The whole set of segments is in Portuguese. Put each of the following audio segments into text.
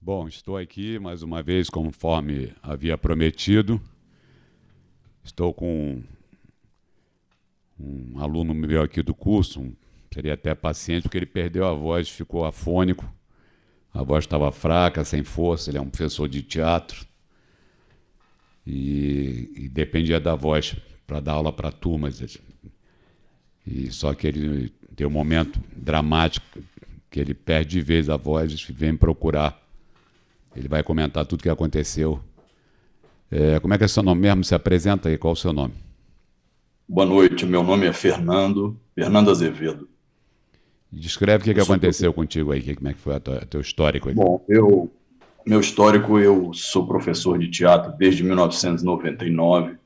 Bom, estou aqui mais uma vez, conforme havia prometido. Estou com um aluno meu aqui do curso, seria até paciente, porque ele perdeu a voz, ficou afônico. A voz estava fraca, sem força. Ele é um professor de teatro e dependia da voz para dar aula para turmas. E só que ele tem um momento dramático que ele perde de vez a voz e vem me procurar. Ele vai comentar tudo o que aconteceu. Como é que é seu nome mesmo? Se apresenta aí, qual é o seu nome? Boa noite, meu nome é Fernando Azevedo. Descreve o que aconteceu contigo aí, como é que foi o teu histórico aí. Bom, meu histórico, eu sou professor de teatro desde 1999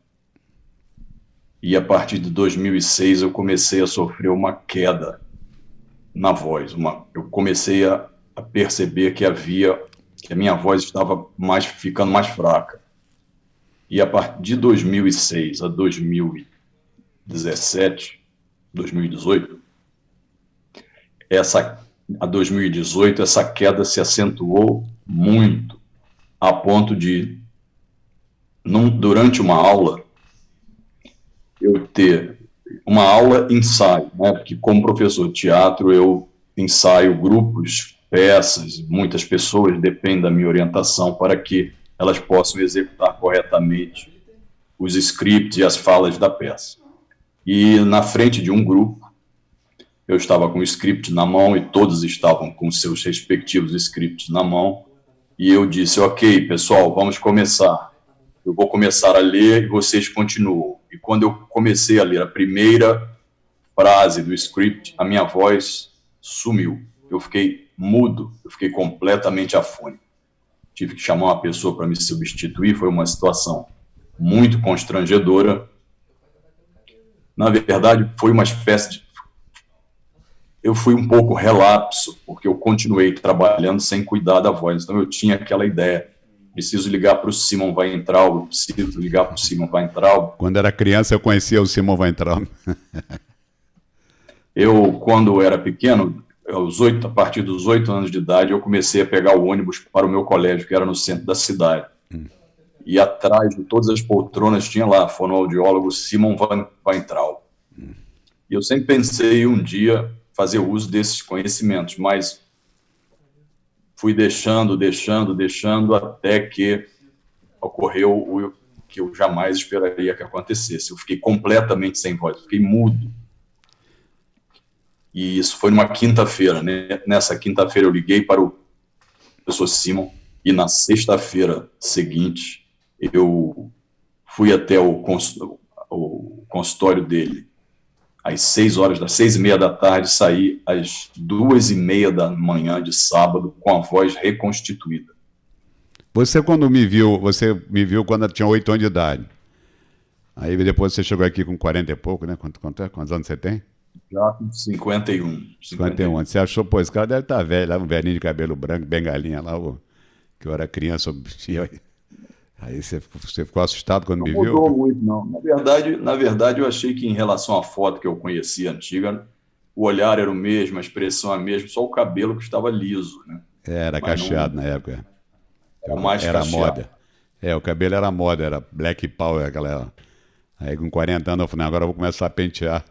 e a partir de 2006 eu comecei a sofrer uma queda na voz. Eu comecei a perceber que a minha voz estava ficando mais fraca. E a partir de 2006 a 2017, 2018, a 2018, essa queda se acentuou muito, a ponto de, durante uma aula, eu ter uma aula ensaio, né? Porque como professor de teatro, eu ensaio grupos, peças, muitas pessoas dependem da minha orientação para que elas possam executar corretamente os scripts e as falas da peça. E na frente de um grupo, eu estava com o script na mão e todos estavam com seus respectivos scripts na mão. E eu disse, ok, pessoal, vamos começar. Eu vou começar a ler e vocês continuam. E quando eu comecei a ler a primeira frase do script, a minha voz sumiu. Eu fiquei mudo, eu fiquei completamente afônico. Tive que chamar uma pessoa para me substituir, foi uma situação muito constrangedora. Na verdade, foi uma espécie de... Eu fui um pouco relapso, porque eu continuei trabalhando sem cuidar da voz. Então, eu tinha aquela ideia, preciso ligar para o Simon Weintraub, preciso ligar para o Simon Weintraub. Quando era criança, eu conhecia o Simon Weintraub. Quando era pequeno, a partir dos 8 anos de idade, eu comecei a pegar o ônibus para o meu colégio, que era no centro da cidade. E atrás de todas as poltronas tinha lá, fonoaudiólogo Simon Weintraub. E eu sempre pensei um dia fazer uso desses conhecimentos, mas fui deixando, até que ocorreu o que eu jamais esperaria que acontecesse. Eu fiquei completamente sem voz, fiquei mudo. E isso foi numa quinta-feira, né? Nessa quinta-feira eu liguei para o professor Simon, e na sexta-feira seguinte eu fui até o consultório dele às 6h30 da tarde, saí às 2h30 da manhã de sábado com a voz reconstituída. Você me viu quando eu tinha 8 anos de idade. Aí depois você chegou aqui com 40 e pouco, né? Quantos anos você tem? Já com 51. 51 anos. Você achou, pô, esse cara deve estar velho, lá um velhinho de cabelo branco, bengalinha lá, que eu era criança, aí você ficou assustado quando me viu? Não mudou muito, não. Na verdade, eu achei que em relação à foto que eu conhecia antiga, o olhar era o mesmo, a expressão a mesma, só o cabelo que estava liso, né? Era cacheado na época. Era mais era cacheado. Moda. O cabelo era moda, era black power, aquela... Aí com 40 anos eu falei, agora eu vou começar a pentear.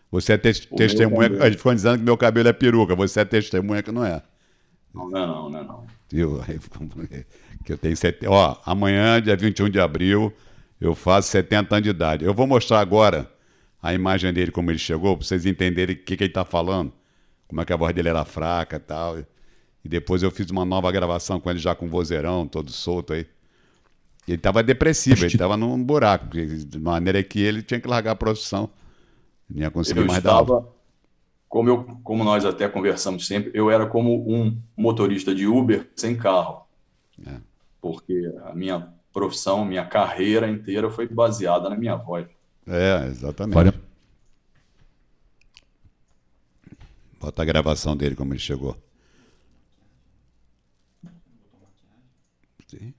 Você é testemunha, a gente ficou dizendo que meu cabelo é peruca, você é testemunha que não é. Não é não. Viu? Que eu tenho amanhã, dia 21 de abril, eu faço 70 anos de idade. Eu vou mostrar agora a imagem dele, como ele chegou, para vocês entenderem o que ele está falando, como é que a voz dele era fraca e tal. E depois eu fiz uma nova gravação com ele já com vozeirão, todo solto aí. Ele estava depressivo, ele estava num buraco, de maneira que ele tinha que largar a profissão. Não ia conseguir mais dar aula. Como nós até conversamos sempre, eu era como um motorista de Uber sem carro. Porque a minha profissão, minha carreira inteira foi baseada na minha voz. Exatamente. Bota a gravação dele, como ele chegou. Sim.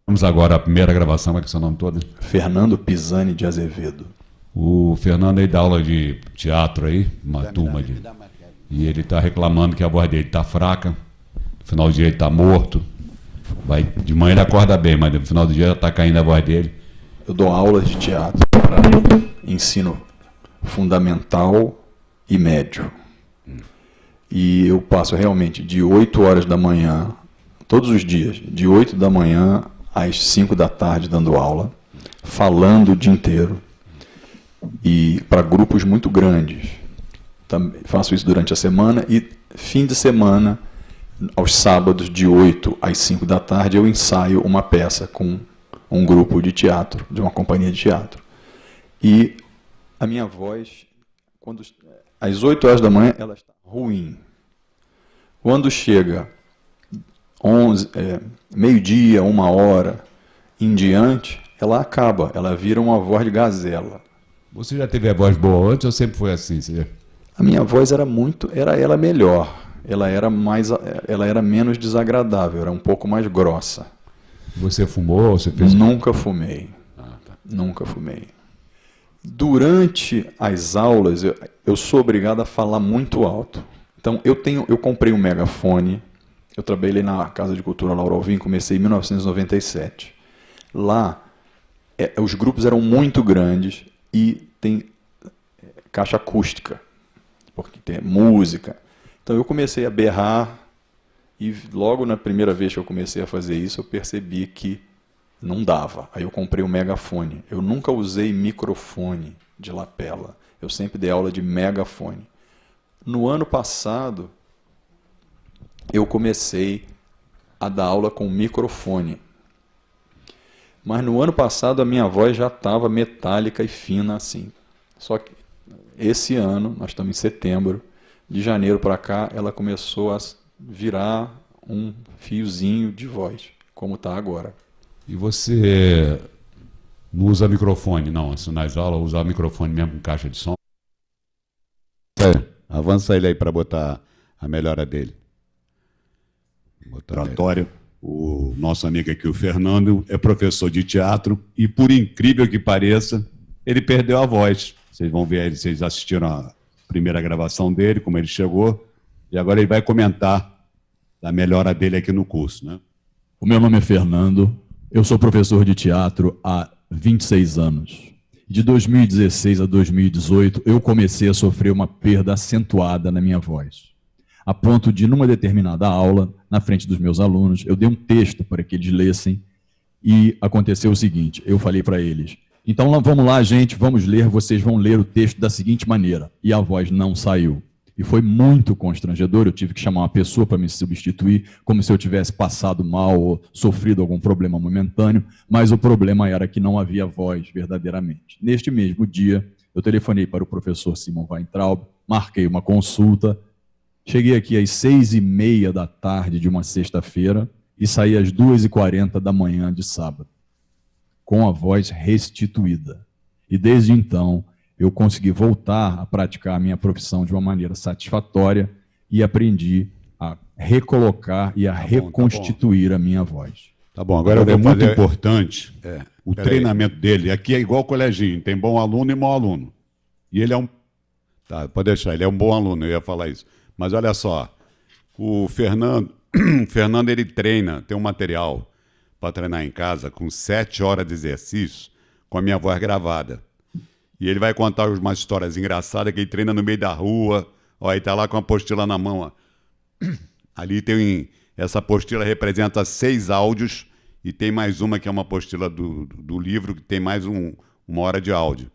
Vamos agora à primeira gravação, como é que é o seu nome todo? Fernando Pisani de Azevedo. O Fernando aí dá aula de teatro aí, uma turma e ele está reclamando que a voz dele está fraca, no final do dia ele está morto, De manhã ele acorda bem, mas no final do dia já está caindo a voz dele. Eu dou aulas de teatro para ensino fundamental e médio. E eu passo realmente de 8 horas da manhã, todos os dias, de 8 da manhã às 5 da tarde dando aula, falando o dia inteiro, e para grupos muito grandes. Também faço isso durante a semana e fim de semana, aos sábados, de 8 às 5 da tarde, eu ensaio uma peça com um grupo de teatro, de uma companhia de teatro. E a minha voz, às 8 horas da manhã, ela está ruim. Quando chega 11, meio-dia, 1 hora em diante, ela acaba, ela vira uma voz de gazela. Você já teve a voz boa antes ou sempre foi assim? A minha voz era ela melhor. Ela era menos desagradável, era um pouco mais grossa. Você fumou? Você fez? Nunca fumei. Tá. Nunca fumei. Durante as aulas, eu sou obrigado a falar muito alto. Então, eu comprei um megafone. Eu trabalhei na Casa de Cultura Lauro Alvim, comecei em 1997. Lá, os grupos eram muito grandes e tem caixa acústica, porque tem música. Então, eu comecei a berrar e logo na primeira vez que eu comecei a fazer isso, eu percebi que não dava. Aí eu comprei um megafone. Eu nunca usei microfone de lapela. Eu sempre dei aula de megafone. No ano passado, eu comecei a dar aula com microfone. Mas no ano passado a minha voz já estava metálica e fina assim. Só que esse ano, nós estamos em setembro, de janeiro para cá, ela começou a virar um fiozinho de voz, como está agora. E você não usa microfone, não? Nas aulas, usar microfone mesmo com caixa de som? Avança ele aí para botar a melhora dele. Oratório. O nosso amigo aqui, o Fernando, é professor de teatro e, por incrível que pareça, ele perdeu a voz. Vocês vão ver, vocês assistiram a primeira gravação dele, como ele chegou, e agora ele vai comentar da melhora dele aqui no curso, né? O meu nome é Fernando, eu sou professor de teatro há 26 anos. De 2016 a 2018, eu comecei a sofrer uma perda acentuada na minha voz, a ponto de, numa determinada aula, na frente dos meus alunos, eu dei um texto para que eles lessem e aconteceu o seguinte, eu falei para eles, então vamos lá, gente, vamos ler, vocês vão ler o texto da seguinte maneira, e a voz não saiu. E foi muito constrangedor, eu tive que chamar uma pessoa para me substituir, como se eu tivesse passado mal ou sofrido algum problema momentâneo, mas o problema era que não havia voz verdadeiramente. Neste mesmo dia, eu telefonei para o professor Simon Weintraub, marquei uma consulta, cheguei aqui às 6h30 da tarde de uma sexta-feira e saí às 2h40 da manhã de sábado, com a voz restituída. E desde então, eu consegui voltar a praticar a minha profissão de uma maneira satisfatória e aprendi a recolocar e a reconstituir a minha voz. Tá bom, agora é muito importante o treinamento dele. Aqui é igual coleginho, tem bom aluno e mau aluno. E ele é um... Tá, pode deixar, ele é um bom aluno, eu ia falar isso. Mas olha só, o Fernando, ele treina, tem um material para treinar em casa com 7 horas de exercício com a minha voz gravada. E ele vai contar umas histórias engraçadas que ele treina no meio da rua. Ó, ele tá lá com a apostila na mão. Ó. Ali tem... Essa apostila representa 6 áudios e tem mais uma que é uma apostila do livro que tem mais 1 hora de áudio.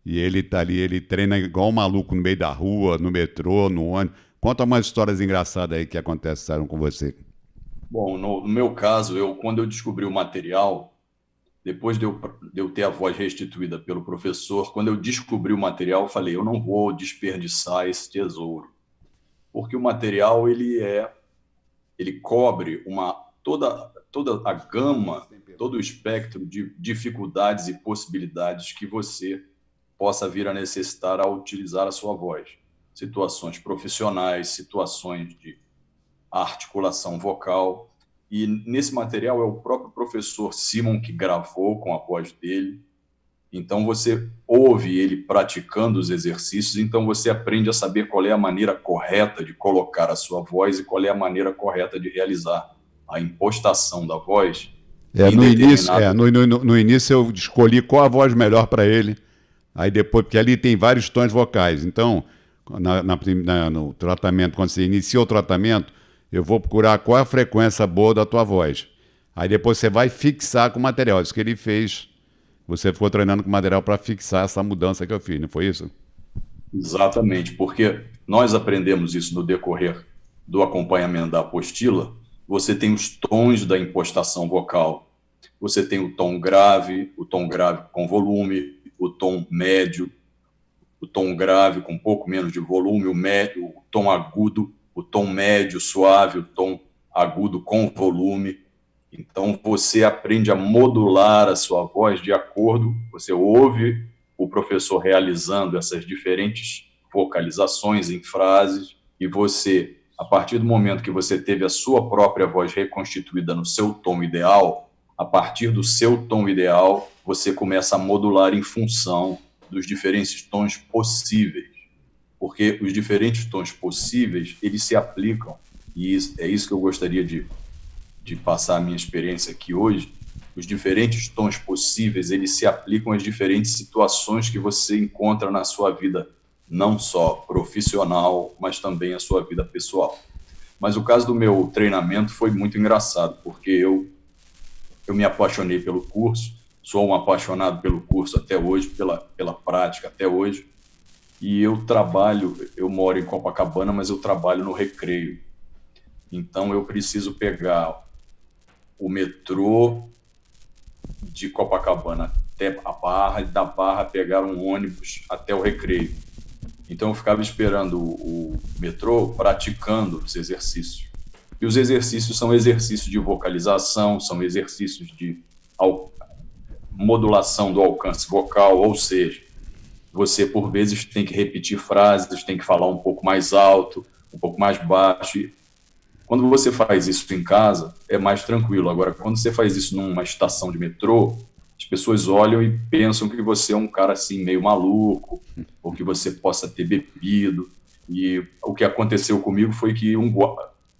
E ele tá ali, ele treina igual um maluco no meio da rua, no metrô, no ônibus. Conta umas histórias engraçadas aí que aconteceram com você. Bom, no meu caso, quando eu descobri o material... Depois de eu ter a voz restituída pelo professor, quando eu descobri o material, eu falei, eu não vou desperdiçar esse tesouro. Porque o material, ele cobre toda a gama, todo o espectro de dificuldades e possibilidades que você possa vir a necessitar ao utilizar a sua voz. Situações profissionais, situações de articulação vocal. E nesse material é o próprio professor Simon que gravou com a voz dele. Então você ouve ele praticando os exercícios, então você aprende a saber qual é a maneira correta de colocar a sua voz e qual é a maneira correta de realizar a impostação da voz, no início eu escolhi qual a voz melhor para ele, aí depois, porque ali tem vários tons vocais, então no tratamento, quando você inicia o tratamento, eu vou procurar qual é a frequência boa da tua voz, aí depois você vai fixar com o material, isso que ele fez, você ficou treinando com material para fixar essa mudança que eu fiz, não foi isso? Exatamente, porque nós aprendemos isso no decorrer do acompanhamento da apostila. Você tem os tons da impostação vocal, você tem o tom grave com volume, o tom médio, o tom grave com um pouco menos de volume, o médio, o tom agudo, o tom médio suave, o tom agudo com volume. Então você aprende a modular a sua voz de acordo, você ouve o professor realizando essas diferentes vocalizações em frases, e você, a partir do momento que você teve a sua própria voz reconstituída no seu tom ideal, a partir do seu tom ideal, você começa a modular em função dos diferentes tons possíveis, porque os diferentes tons possíveis, eles se aplicam, e é isso que eu gostaria de passar a minha experiência aqui hoje. Os diferentes tons possíveis, eles se aplicam às diferentes situações que você encontra na sua vida, não só profissional, mas também a sua vida pessoal. Mas o caso do meu treinamento foi muito engraçado, porque eu me apaixonei pelo curso, sou um apaixonado pelo curso até hoje, pela prática até hoje, e eu moro em Copacabana, mas eu trabalho no Recreio. Então eu preciso pegar o metrô de Copacabana até a Barra, e da Barra pegar um ônibus até o Recreio. Então eu ficava esperando o metrô, praticando os exercícios. E os exercícios são exercícios de vocalização, são exercícios de modulação do alcance vocal, ou seja, você por vezes tem que repetir frases, tem que falar um pouco mais alto, um pouco mais baixo. Quando você faz isso em casa, é mais tranquilo. Agora, quando você faz isso numa estação de metrô, as pessoas olham e pensam que você é um cara assim meio maluco, ou que você possa ter bebido. E o que aconteceu comigo foi que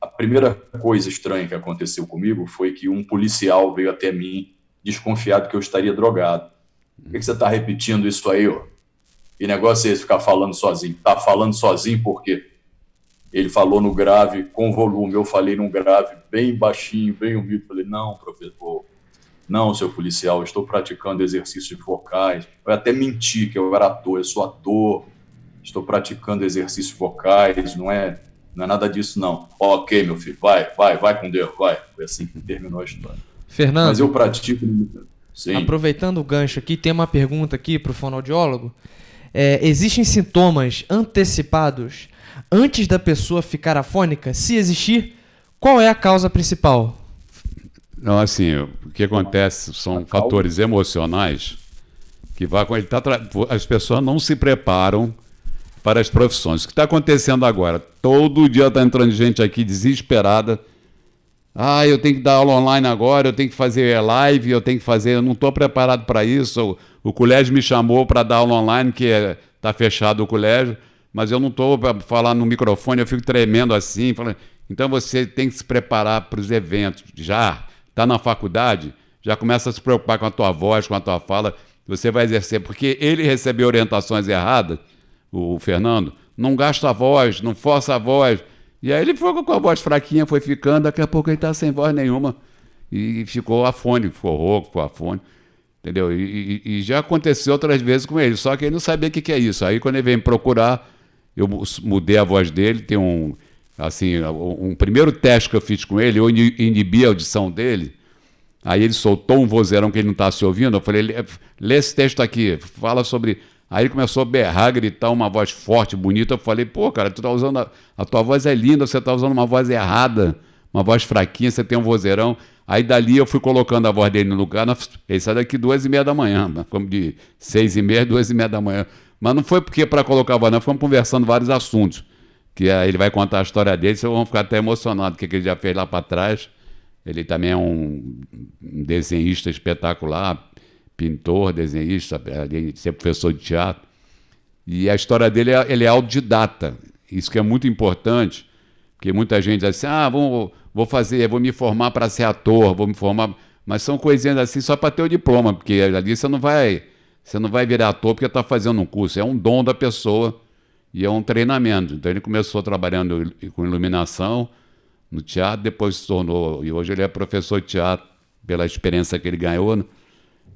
a primeira coisa estranha que aconteceu comigo foi que um policial veio até mim desconfiado que eu estaria drogado. Por que você está repetindo isso aí, ó? E negócio é esse, ficar falando sozinho. Tá falando sozinho por quê? Ele falou no grave com volume, eu falei num grave bem baixinho, bem humilde. Falei, não, professor, não, seu policial, eu estou praticando exercícios vocais. Eu até menti que eu era ator, eu sou ator, estou praticando exercícios vocais, não é nada disso, não. Ok, meu filho, vai com Deus, vai. Foi assim que terminou a história. Fernando, mas eu pratico... Sim. Aproveitando o gancho aqui, tem uma pergunta aqui para o fonoaudiólogo. Existem sintomas antecipados antes da pessoa ficar afônica? Se existir, qual é a causa principal? Não, assim, o que acontece são fatores emocionais que vai com ele. As pessoas não se preparam para as profissões. O que está acontecendo agora? Todo dia está entrando gente aqui desesperada. Eu tenho que dar aula online agora, eu tenho que fazer live, eu não estou preparado para isso. O colégio me chamou para dar aula online, que está fechado o colégio, mas eu não estou para falar no microfone, eu fico tremendo assim. Então você tem que se preparar para os eventos. Já está na faculdade, já começa a se preocupar com a tua voz, com a tua fala, você vai exercer, porque ele recebeu orientações erradas, o Fernando, não gasta a voz, não força a voz. E aí ele foi com a voz fraquinha, foi ficando, daqui a pouco ele está sem voz nenhuma. E ficou afônico, ficou rouco, ficou afônico. Entendeu? E já aconteceu outras vezes com ele, só que ele não sabia o que é isso. Aí quando ele veio me procurar, eu mudei a voz dele, tem um primeiro teste que eu fiz com ele, eu inibi a audição dele, aí ele soltou um vozeirão que ele não estava se ouvindo, eu falei, lê esse texto aqui, fala sobre... Aí ele começou a berrar, gritar, uma voz forte, bonita. Eu falei, pô, cara, tu tá usando a tua voz é linda, você tá usando uma voz errada, uma voz fraquinha, você tem um vozeirão. Aí dali eu fui colocando a voz dele no lugar, ele sai daqui 2h30 da manhã, como de 6h30, 2h30 da manhã. Mas não foi porque para colocar a voz, não, ficamos conversando vários assuntos, que aí ele vai contar a história dele, vocês vão ficar até emocionados, o que ele já fez lá para trás. Ele também é um desenhista espetacular, pintor, desenhista, ser professor de teatro. E a história dele, ele é autodidata. Isso que é muito importante, porque muita gente diz assim, vou me formar para ser ator, vou me formar... Mas são coisinhas assim só para ter o diploma, porque ali você não vai virar ator porque está fazendo um curso. É um dom da pessoa e é um treinamento. Então ele começou trabalhando com iluminação no teatro, depois se tornou... E hoje ele é professor de teatro pela experiência que ele ganhou, né?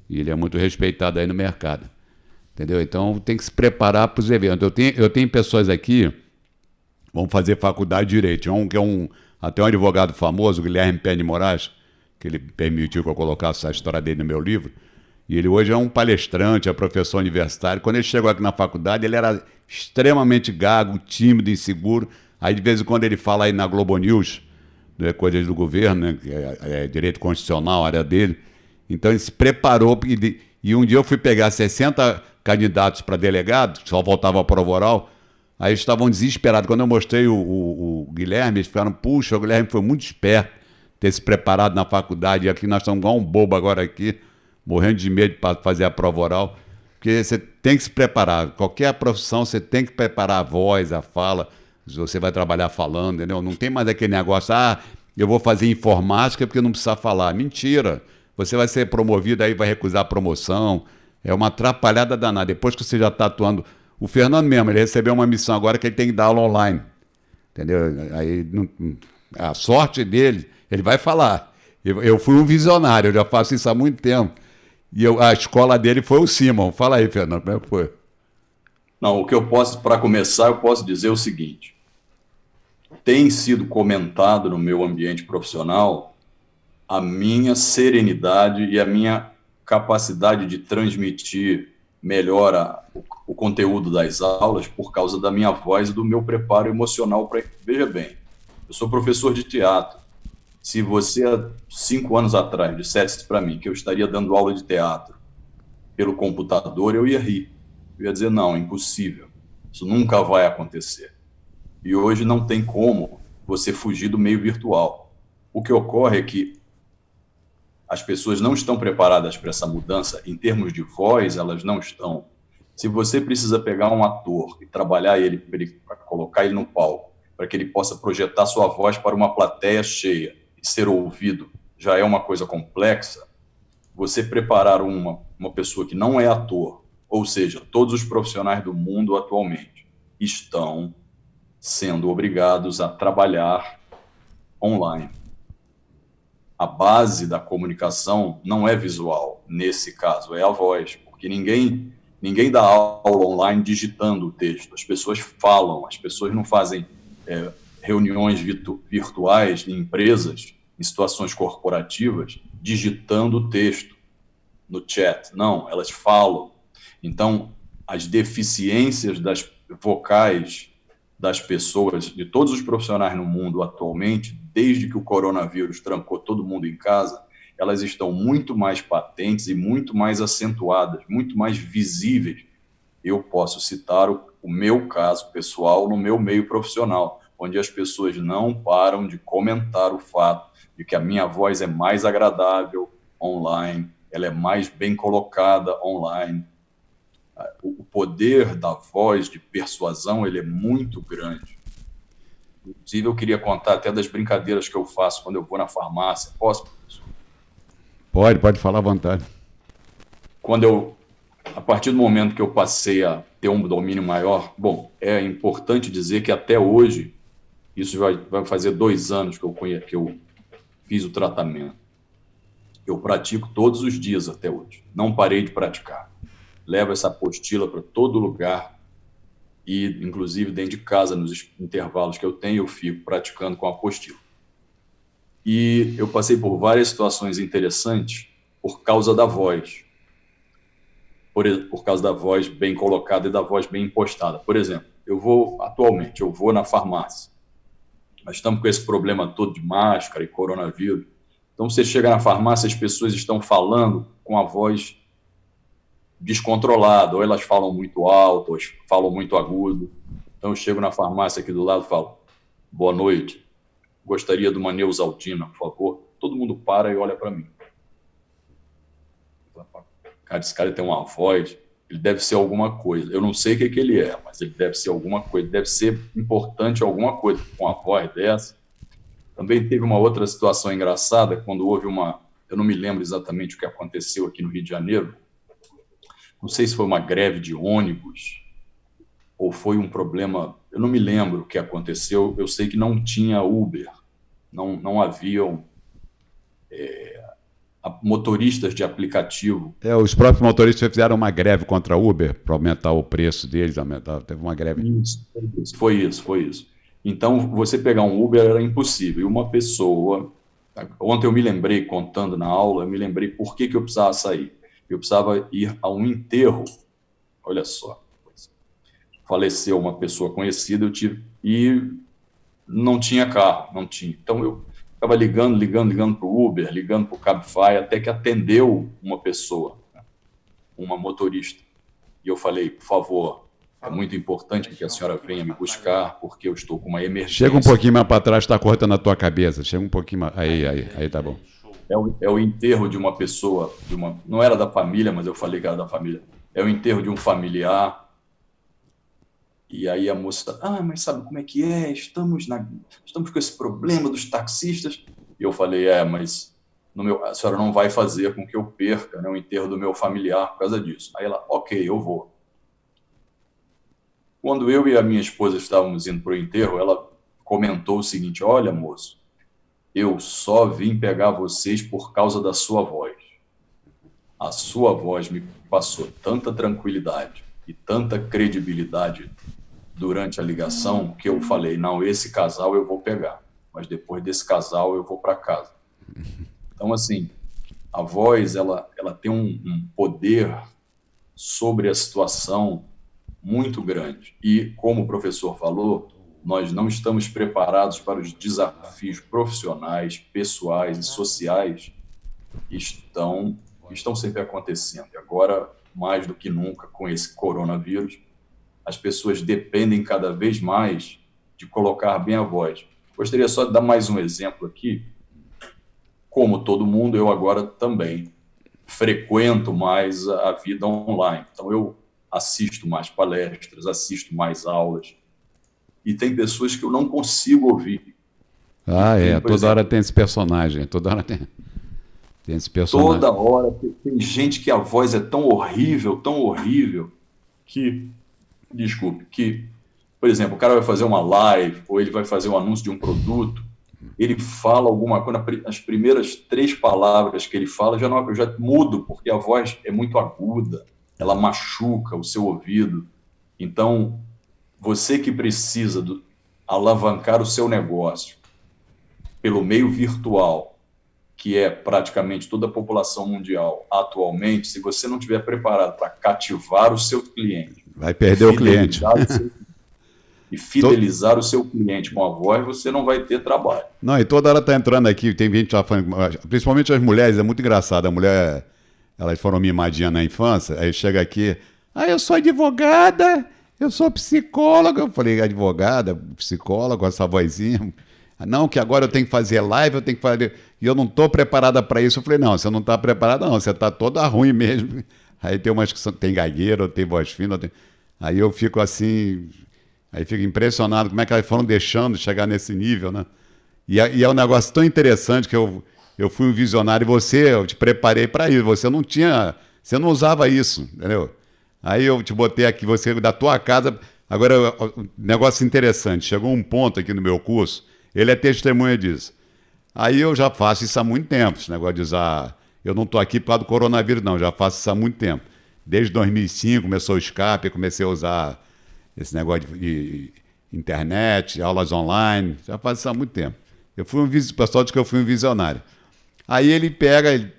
E ele é muito respeitado aí no mercado. Entendeu? Então tem que se preparar para os eventos. Eu tenho pessoas aqui, vão fazer faculdade de Direito. Até um advogado famoso, Guilherme Pé de Moraes, que ele permitiu que eu colocasse a história dele no meu livro. E ele hoje é um palestrante, é professor universitário. Quando ele chegou aqui na faculdade, ele era extremamente gago, tímido, inseguro. Aí de vez em quando ele fala aí na Globo News, né, coisas do governo, né, que é direito constitucional, a área dele. Então ele se preparou e um dia eu fui pegar 60 candidatos para delegado, só faltava a prova oral, aí eles estavam desesperados. Quando eu mostrei o Guilherme, eles ficaram, puxa, o Guilherme foi muito esperto ter se preparado na faculdade, e aqui nós estamos igual um bobo agora aqui, morrendo de medo para fazer a prova oral, porque você tem que se preparar. Qualquer profissão você tem que preparar a voz, a fala, você vai trabalhar falando, entendeu? Não tem mais aquele negócio, eu vou fazer informática porque não precisa falar. Mentira! Você vai ser promovido, aí vai recusar a promoção. É uma atrapalhada danada. Depois que você já está atuando... O Fernando mesmo, ele recebeu uma missão agora que ele tem que dar aula online. Entendeu? Aí, a sorte dele, ele vai falar. Eu fui um visionário, eu já faço isso há muito tempo. E a escola dele foi o Simon. Fala aí, Fernando, como é que foi? Não, o que eu posso, para começar, eu posso dizer o seguinte. Tem sido comentado no meu ambiente profissional a minha serenidade e a minha capacidade de transmitir melhor o conteúdo das aulas por causa da minha voz e do meu preparo emocional. Veja bem, eu sou professor de teatro. Se você, há 5 anos atrás, dissesse para mim que eu estaria dando aula de teatro pelo computador, eu ia rir. Eu ia dizer, não, impossível. Isso nunca vai acontecer. E hoje não tem como você fugir do meio virtual. O que ocorre é que as pessoas não estão preparadas para essa mudança. Em termos de voz, elas não estão. Se você precisa pegar um ator e trabalhar ele para colocar ele no palco, para que ele possa projetar sua voz para uma plateia cheia e ser ouvido, já é uma coisa complexa. Você preparar uma pessoa que não é ator, ou seja, todos os profissionais do mundo atualmente estão sendo obrigados a trabalhar online. A base da comunicação não é visual, nesse caso, é a voz, porque ninguém dá aula online digitando o texto, as pessoas falam, as pessoas não fazem reuniões virtuais em empresas, em situações corporativas, digitando o texto no chat, não, elas falam. Então, as deficiências das vocais das pessoas, de todos os profissionais no mundo atualmente, desde que o coronavírus trancou todo mundo em casa, elas estão muito mais patentes e muito mais acentuadas, muito mais visíveis. Eu posso citar o meu caso pessoal no meu meio profissional, onde as pessoas não param de comentar o fato de que a minha voz é mais agradável online, ela é mais bem colocada online. O poder da voz de persuasão, ele é muito grande. Inclusive, eu queria contar até das brincadeiras que eu faço quando eu vou na farmácia. Posso, professor? Pode falar à vontade. A partir do momento que eu passei a ter um domínio maior, bom, é importante dizer que até hoje, isso vai fazer 2 anos que eu fiz o tratamento. Eu pratico todos os dias até hoje. Não parei de praticar. Levo essa apostila para todo lugar e, inclusive, dentro de casa, nos intervalos que eu tenho, eu fico praticando com a apostila. E eu passei por várias situações interessantes por causa da voz. Por causa da voz bem colocada e da voz bem impostada. Por exemplo, atualmente, eu vou na farmácia. Nós estamos com esse problema todo de máscara e coronavírus. Então, você chega na farmácia, as pessoas estão falando com a voz descontrolada, ou elas falam muito alto, ou falam muito agudo. Então, eu chego na farmácia aqui do lado e falo, boa noite, gostaria de uma Neusaldina, por favor. Todo mundo para e olha para mim. Cara, esse cara tem uma voz, ele deve ser alguma coisa. Eu não sei o que ele é, mas ele deve ser alguma coisa, deve ser importante alguma coisa com a voz dessa. Também teve uma outra situação engraçada, quando houve eu não me lembro exatamente o que aconteceu aqui no Rio de Janeiro, não sei se foi uma greve de ônibus, ou foi um problema, eu não me lembro o que aconteceu, eu sei que não tinha Uber, não haviam motoristas de aplicativo. Os próprios motoristas fizeram uma greve contra a Uber para aumentar o preço deles, teve uma greve. Foi isso. Então, você pegar um Uber era impossível. E uma pessoa... Ontem eu me lembrei, contando na aula, eu me lembrei por que eu precisava sair. Eu precisava ir a um enterro. Olha só. Faleceu uma pessoa conhecida, e não tinha carro, não tinha. Então, eu ficava ligando para o Uber, ligando para o Cabify, até que atendeu uma pessoa, uma motorista. E eu falei, por favor, é muito importante que a senhora venha me buscar, porque eu estou com uma emergência. Chega um pouquinho mais para trás, está cortando a tua cabeça. Chega um pouquinho mais. Aí tá bom. É o enterro de uma pessoa, não era da família, mas eu falei que era da família. É o enterro de um familiar. E aí a moça, mas sabe como é que é? Estamos com esse problema dos taxistas. E eu falei, mas a senhora não vai fazer com que eu perca, né, o enterro do meu familiar por causa disso. Aí ela, ok, eu vou. Quando eu e a minha esposa estávamos indo para o enterro, ela comentou o seguinte, olha, moço, eu só vim pegar vocês por causa da sua voz. A sua voz me passou tanta tranquilidade e tanta credibilidade durante a ligação que eu falei, não, esse casal eu vou pegar, mas depois desse casal eu vou para casa. Então, assim, a voz, ela tem um poder sobre a situação muito grande. E, como o professor falou, nós não estamos preparados para os desafios profissionais, pessoais e sociais que estão sempre acontecendo. E agora, mais do que nunca, com esse coronavírus, as pessoas dependem cada vez mais de colocar bem a voz. Gostaria só de dar mais um exemplo aqui. Como todo mundo, eu agora também frequento mais a vida online. Então, eu assisto mais palestras, assisto mais aulas. E tem pessoas que eu não consigo ouvir. Toda hora tem esse personagem. Toda hora tem esse personagem. Toda hora tem gente que a voz é tão horrível, que, por exemplo, o cara vai fazer uma live, ou ele vai fazer um anúncio de um produto, ele fala alguma coisa, as primeiras 3 palavras que ele fala, eu já mudo, porque a voz é muito aguda, ela machuca o seu ouvido. Então, você que precisa alavancar o seu negócio pelo meio virtual, que é praticamente toda a população mundial atualmente, se você não estiver preparado para cativar o seu cliente, vai perder o cliente. E fidelizar o seu cliente com a voz, você não vai ter trabalho. Não, e toda hora tá entrando aqui, tem gente que tá falando, principalmente as mulheres, é muito engraçado. A mulher, elas foram mimadinhas na infância, aí chega aqui, eu sou advogada, eu sou psicóloga. Eu falei, advogada, psicóloga, com essa vozinha. Não, que agora eu tenho que fazer live, eu tenho que fazer... E eu não estou preparada para isso. Eu falei, não, você não está preparada, não, você está toda ruim mesmo. Aí tem umas que tem gagueira, tem voz fina. Aí eu fico assim... Aí fico impressionado como é que elas foram deixando chegar nesse nível, né? E é um negócio tão interessante que eu fui um visionário e eu te preparei para isso. Você não usava isso, entendeu? Aí eu te botei aqui, você da tua casa. Agora, um negócio interessante, chegou um ponto aqui no meu curso, ele é testemunha disso. Aí eu já faço isso há muito tempo, esse negócio de usar... Eu não estou aqui por causa do coronavírus, não, já faço isso há muito tempo. Desde 2005 começou o Skype, comecei a usar esse negócio de internet, aulas online, já faço isso há muito tempo. O pessoal diz que eu fui um visionário. Aí ele pega,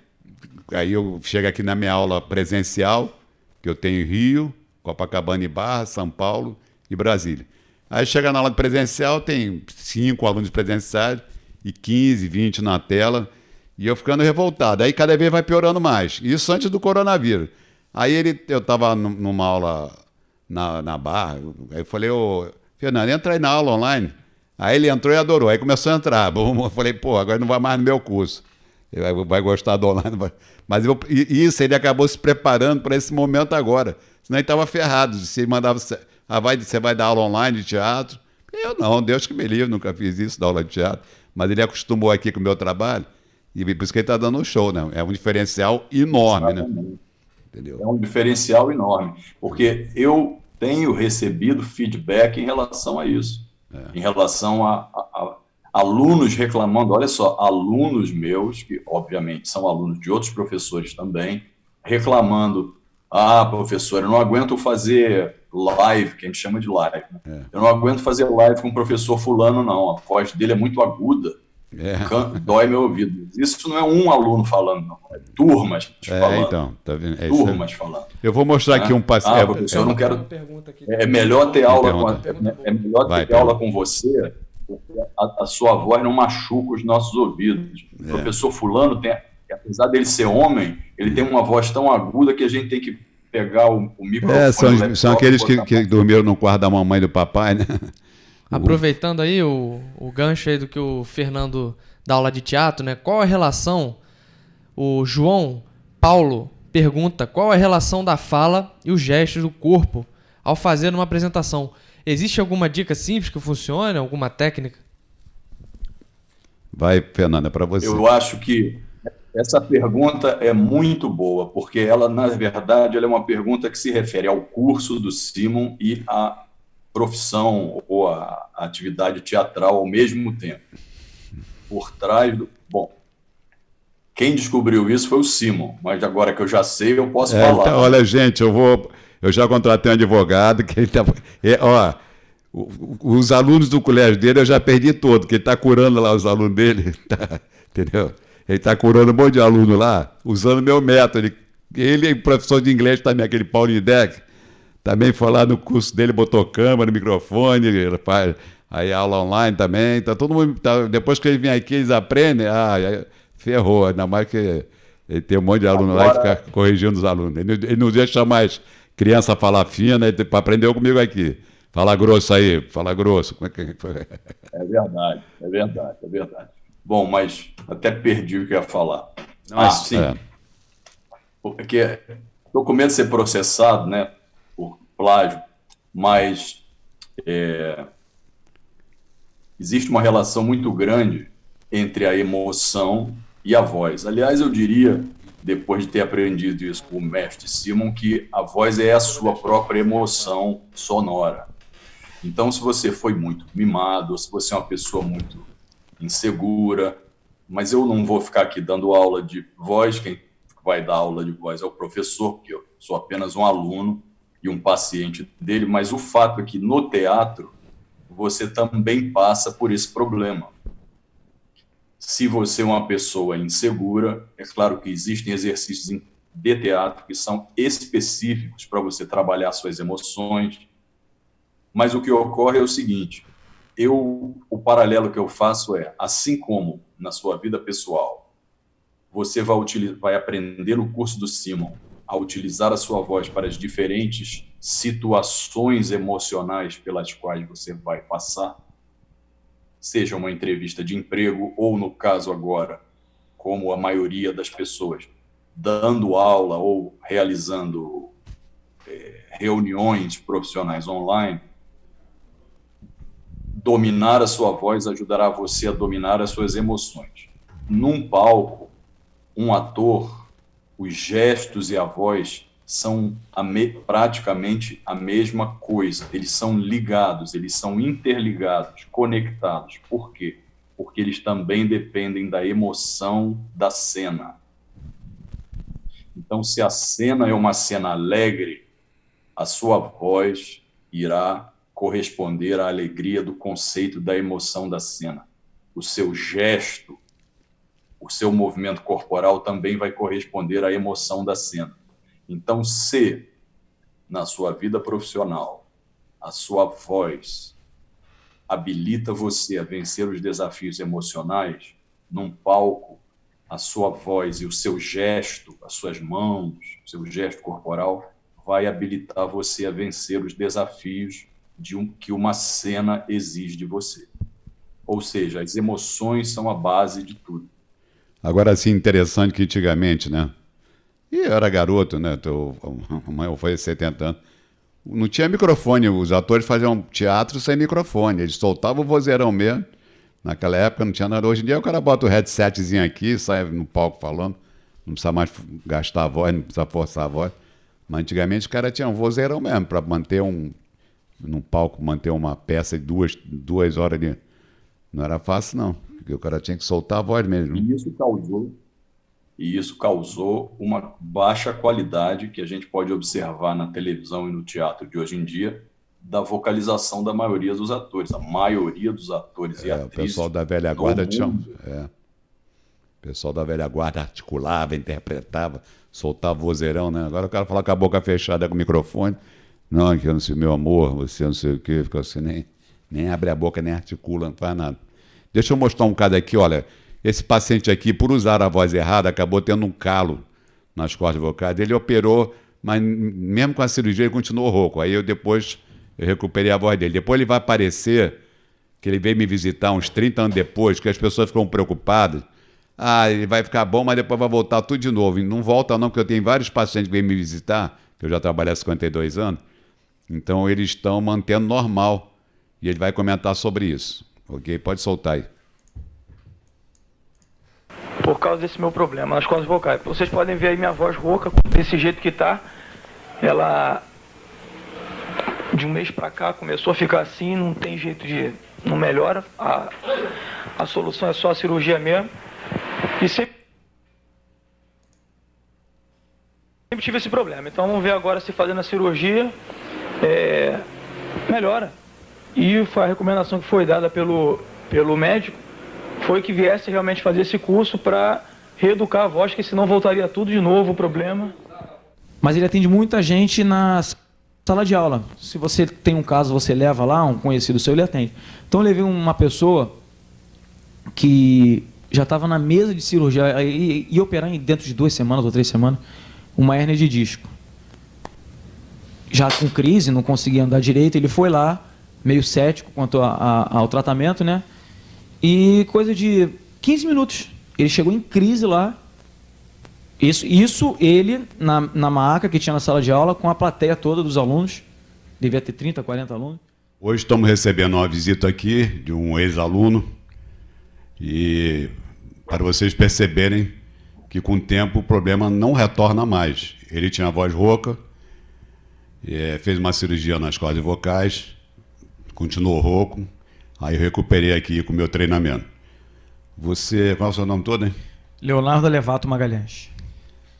aí eu chego aqui na minha aula presencial, que eu tenho em Rio, Copacabana e Barra, São Paulo e Brasília. Aí chega na aula presencial, tem 5 alunos presenciais e 15, 20 na tela, e eu ficando revoltado. Aí cada vez vai piorando mais. Isso antes do coronavírus. Aí eu estava numa aula na Barra, aí eu falei, Fernando, entra aí na aula online. Aí ele entrou e adorou. Aí começou a entrar. Eu falei, agora não vai mais no meu curso. Ele vai gostar do online. Mas isso, ele acabou se preparando para esse momento agora. Senão ele estava ferrado. Se ele mandava, você vai dar aula online de teatro? Eu não, Deus que me livre, nunca fiz isso, dar aula de teatro. mas ele acostumou aqui com o meu trabalho e por isso que ele está dando um show, né? É um diferencial enorme, né? Entendeu? É um diferencial enorme, porque eu tenho recebido feedback em relação a isso, em relação a alunos reclamando, olha só, alunos meus, que obviamente são alunos de outros professores também, reclamando, professor, eu não aguento fazer live, que a gente chama de live, né? Eu não aguento fazer live com o professor fulano, não, a voz dele é muito aguda, dói meu ouvido. Isso não é um aluno falando, não, é turmas falando. Então, tá vendo? Turmas falando. Eu vou mostrar aqui um paciente. Professor, eu não quero... É melhor ter aula aula com você, porque a sua voz não machuca os nossos ouvidos. O professor fulano tem, apesar dele ser homem, ele tem uma voz tão aguda que a gente tem que pegar o microfone. São aqueles que dormiram no quarto da mamãe e do papai, né? Aproveitando aí o gancho aí do que o Fernando dá aula de teatro, né? Qual a relação, o João Paulo pergunta, qual a relação da fala e os gestos do corpo ao fazer uma apresentação? Existe alguma dica simples que funcione, alguma técnica? Vai, Fernanda, para você. Eu acho que essa pergunta é muito boa, porque ela, na verdade, ela é uma pergunta que se refere ao curso do Simon e à profissão ou à atividade teatral ao mesmo tempo. Por trás do... Bom, quem descobriu isso foi o Simon, mas agora que eu já sei, eu posso falar. Então, olha, gente, eu já contratei um advogado que ele os alunos do colégio dele eu já perdi todo, porque ele está curando lá os alunos dele, entendeu? Ele está curando um monte de aluno lá, usando meu método. Ele é professor de inglês também, aquele Paulinho Deck, também foi lá no curso dele, botou câmera, microfone, ele faz aí aula online também. Então, todo mundo, depois que ele vem aqui, eles aprendem, ferrou, ainda mais que ele tem um monte de aluno lá e fica corrigindo os alunos. Ele não deixa mais criança falar fina, ele aprendeu comigo aqui. Fala grosso aí, fala grosso. Como é que foi? É verdade. Bom, mas até perdi o que eu ia falar. Sim. Porque estou com medo de ser processado, né, por plágio, mas existe uma relação muito grande entre a emoção e a voz. Aliás, eu diria, depois de ter aprendido isso com o mestre Simon, que a voz é a sua própria emoção sonora. Então, se você foi muito mimado, ou se você é uma pessoa muito insegura, mas eu não vou ficar aqui dando aula de voz, quem vai dar aula de voz é o professor, porque eu sou apenas um aluno e um paciente dele, mas o fato é que no teatro você também passa por esse problema. Se você é uma pessoa insegura, é claro que existem exercícios de teatro que são específicos para você trabalhar suas emoções, mas o que ocorre é o seguinte, o paralelo que eu faço é, assim como na sua vida pessoal, você vai aprender no curso do Simon a utilizar a sua voz para as diferentes situações emocionais pelas quais você vai passar, seja uma entrevista de emprego ou, no caso agora, como a maioria das pessoas, dando aula ou realizando reuniões profissionais online, dominar a sua voz ajudará você a dominar as suas emoções. Num palco, um ator, os gestos e a voz são praticamente a mesma coisa. Eles são ligados, eles são interligados, conectados. Por quê? Porque eles também dependem da emoção da cena. Então, se a cena é uma cena alegre, a sua voz irá corresponder à alegria do conceito da emoção da cena. O seu gesto, o seu movimento corporal também vai corresponder à emoção da cena. Então, se na sua vida profissional a sua voz habilita você a vencer os desafios emocionais, num palco, a sua voz e o seu gesto, as suas mãos, o seu gesto corporal, vai habilitar você a vencer os desafios que uma cena exige de você. Ou seja, as emoções são a base de tudo. Agora, assim, interessante que antigamente, né? E eu era garoto, né? Eu fui 70 anos. Não tinha microfone, os atores faziam teatro sem microfone. Eles soltavam o vozeirão mesmo, Naquela época não tinha nada. Hoje em dia o cara bota o headsetzinho aqui, sai no palco falando, não precisa mais gastar a voz, não precisa forçar a voz. Mas antigamente o cara tinha um vozeirão mesmo, para manter num palco, manter uma peça de duas horas ali. Não era fácil, não, porque o cara tinha que soltar a voz mesmo. E isso causou uma baixa qualidade que a gente pode observar na televisão e no teatro de hoje em dia, da vocalização da maioria dos atores. A maioria dos atores e atrizes. O pessoal da velha guarda tinha. O pessoal da velha guarda articulava, interpretava, soltava vozeirão, né? Agora o cara fala com a boca fechada com o microfone. Não, que eu não sei, meu amor, você não sei o quê, fica assim, nem abre a boca, nem articula, não faz nada. Deixa eu mostrar um caso aqui, olha. Esse paciente aqui, por usar a voz errada, acabou tendo um calo nas cordas vocais. Ele operou, mas mesmo com a cirurgia ele continuou rouco. Aí eu recuperei a voz dele. Depois ele vai aparecer, que ele veio me visitar uns 30 anos depois, que as pessoas ficam preocupadas. Ah, ele vai ficar bom, mas depois vai voltar tudo de novo. E não volta não, porque eu tenho vários pacientes que vêm me visitar, que eu já trabalho há 52 anos. Então eles estão mantendo normal. E ele vai comentar sobre isso. Ok? Pode soltar aí. Por causa desse meu problema nas cordas vocais. Vocês podem ver aí minha voz rouca, desse jeito que tá. Ela, de um mês pra cá, começou a ficar assim, não tem jeito de... não melhora. A solução é só a cirurgia mesmo. E sempre tive esse problema. Então vamos ver agora se fazendo a cirurgia melhora. E foi a recomendação que foi dada pelo médico, foi que viesse realmente fazer esse curso para reeducar a voz, que senão voltaria tudo de novo o problema. Mas ele atende muita gente na sala de aula. Se você tem um caso, você leva lá, um conhecido seu, ele atende. Então eu levei uma pessoa que já estava na mesa de cirurgia, ia operar dentro de 2 semanas ou 3 semanas, uma hérnia de disco. Já com crise, não conseguia andar direito, ele foi lá, meio cético quanto ao tratamento, né? E coisa de 15 minutos, ele chegou em crise lá. Isso ele na maca que tinha na sala de aula, com a plateia toda dos alunos, devia ter 30, 40 alunos. Hoje estamos recebendo uma visita aqui de um ex-aluno, e para vocês perceberem que com o tempo o problema não retorna mais. Ele tinha a voz rouca, fez uma cirurgia nas cordas vocais, continuou rouco, aí eu recuperei aqui com o meu treinamento. Qual é o seu nome todo, hein? Leonardo Alevato Magalhães.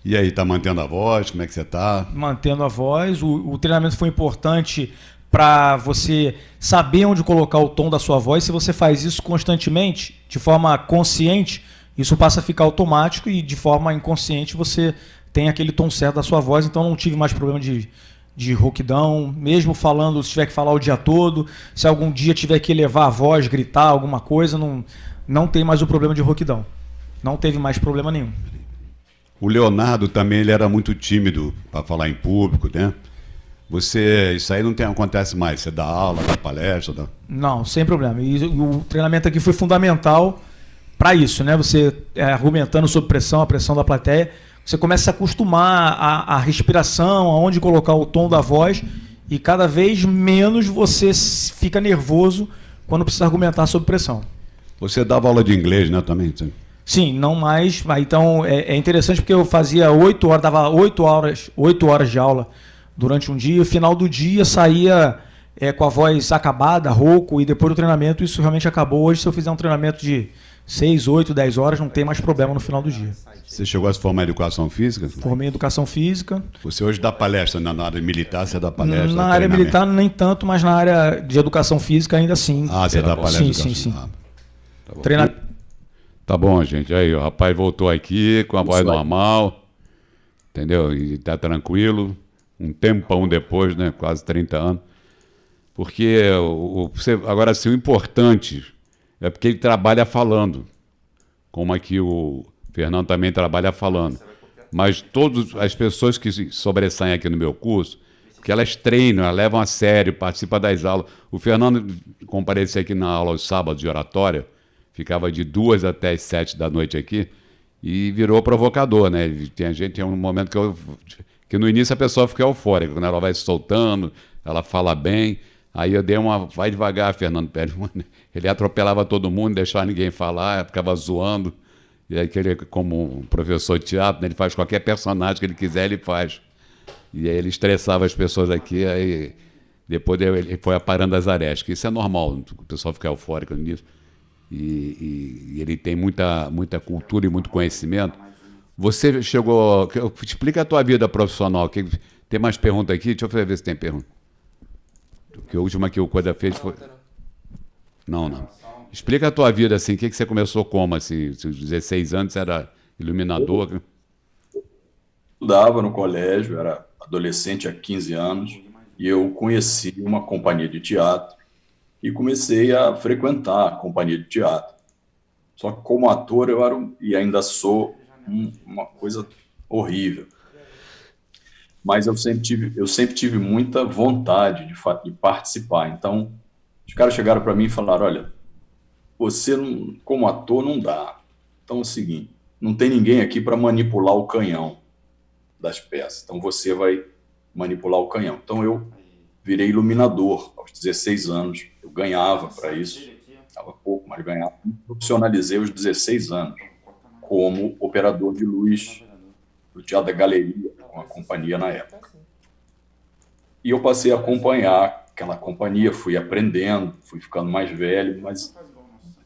E aí, tá mantendo a voz? Como é que você tá? Mantendo a voz. O treinamento foi importante para você saber onde colocar o tom da sua voz. Se você faz isso constantemente, de forma consciente, isso passa a ficar automático e de forma inconsciente você tem aquele tom certo da sua voz. Então não tive mais problema de rouquidão, mesmo falando, se tiver que falar o dia todo, se algum dia tiver que elevar a voz, gritar alguma coisa, não tem mais o problema de rouquidão. Não teve mais problema nenhum. O Leonardo também, ele era muito tímido para falar em público, né? Isso aí não acontece mais, você dá aula, dá palestra? Não, sem problema. E o treinamento aqui foi fundamental para isso, né? Você argumentando sobre pressão, a pressão da plateia, você começa a se acostumar à respiração, aonde colocar o tom da voz, e cada vez menos você fica nervoso quando precisa argumentar sobre pressão. Você dava aula de inglês, né, também? Sim, não mais. Então é interessante porque eu fazia 8 horas, dava 8 horas de aula durante um dia, e no final do dia saía com a voz acabada, rouco, e depois do treinamento isso realmente acabou. Hoje, se eu fizer um treinamento de 6, 8, 10 horas, não tem mais problema no final do dia. Você chegou a se formar em educação física? Formei em educação física. Você hoje dá palestra na área militar, você dá palestra? Na área militar nem tanto, mas na área de educação física ainda sim. Ah, você dá palestra? Sim. Ah, tá bom. Tá bom, gente. Aí, o rapaz voltou aqui com a voz normal, entendeu? E tá tranquilo. Um tempão depois, né? Quase 30 anos. Porque, agora, assim, o importante é porque ele trabalha falando. Como aqui o Fernando também trabalha falando. Mas todas as pessoas que se sobressaem aqui no meu curso, que elas treinam, elas levam a sério, participam das aulas. O Fernando comparecia aqui na aula aos sábados de oratória, ficava de 2 até as 7 da noite aqui e virou provocador, né? Tem um momento que no início a pessoa fica eufórica, quando ela vai se soltando, ela fala bem, Aí eu dei uma... Vai devagar, Fernando Pérez. Ele atropelava todo mundo, deixava ninguém falar, ficava zoando. E aí, ele, como um professor de teatro, né, ele faz qualquer personagem que ele quiser, ele faz. E aí ele estressava as pessoas aqui, aí depois ele foi aparando as arestas. Isso é normal, o pessoal fica eufórico nisso. E ele tem muita cultura e muito conhecimento. Você chegou... Explica a tua vida profissional. Tem mais pergunta aqui? Deixa eu ver se tem pergunta. Porque a última que o Coisa fez foi... Não. Explica a tua vida, assim, o que você começou como, assim, se os 16 anos você era iluminador? Eu estudava no colégio, era adolescente há 15 anos, e eu conheci uma companhia de teatro e comecei a frequentar a companhia de teatro. Só que como ator eu era, e ainda sou, uma coisa horrível. Mas eu sempre tive muita vontade de participar. Então, os caras chegaram para mim e falaram, olha, você como ator não dá. Então é o seguinte, não tem ninguém aqui para manipular o canhão das peças. Então você vai manipular o canhão. Então eu virei iluminador aos 16 anos. Eu ganhava para isso. Estava pouco, mas ganhava. Profissionalizei aos 16 anos como operador de luz do Teatro da Galeria, com a companhia na época. E eu passei a acompanhar aquela companhia, fui aprendendo, fui ficando mais velho, mas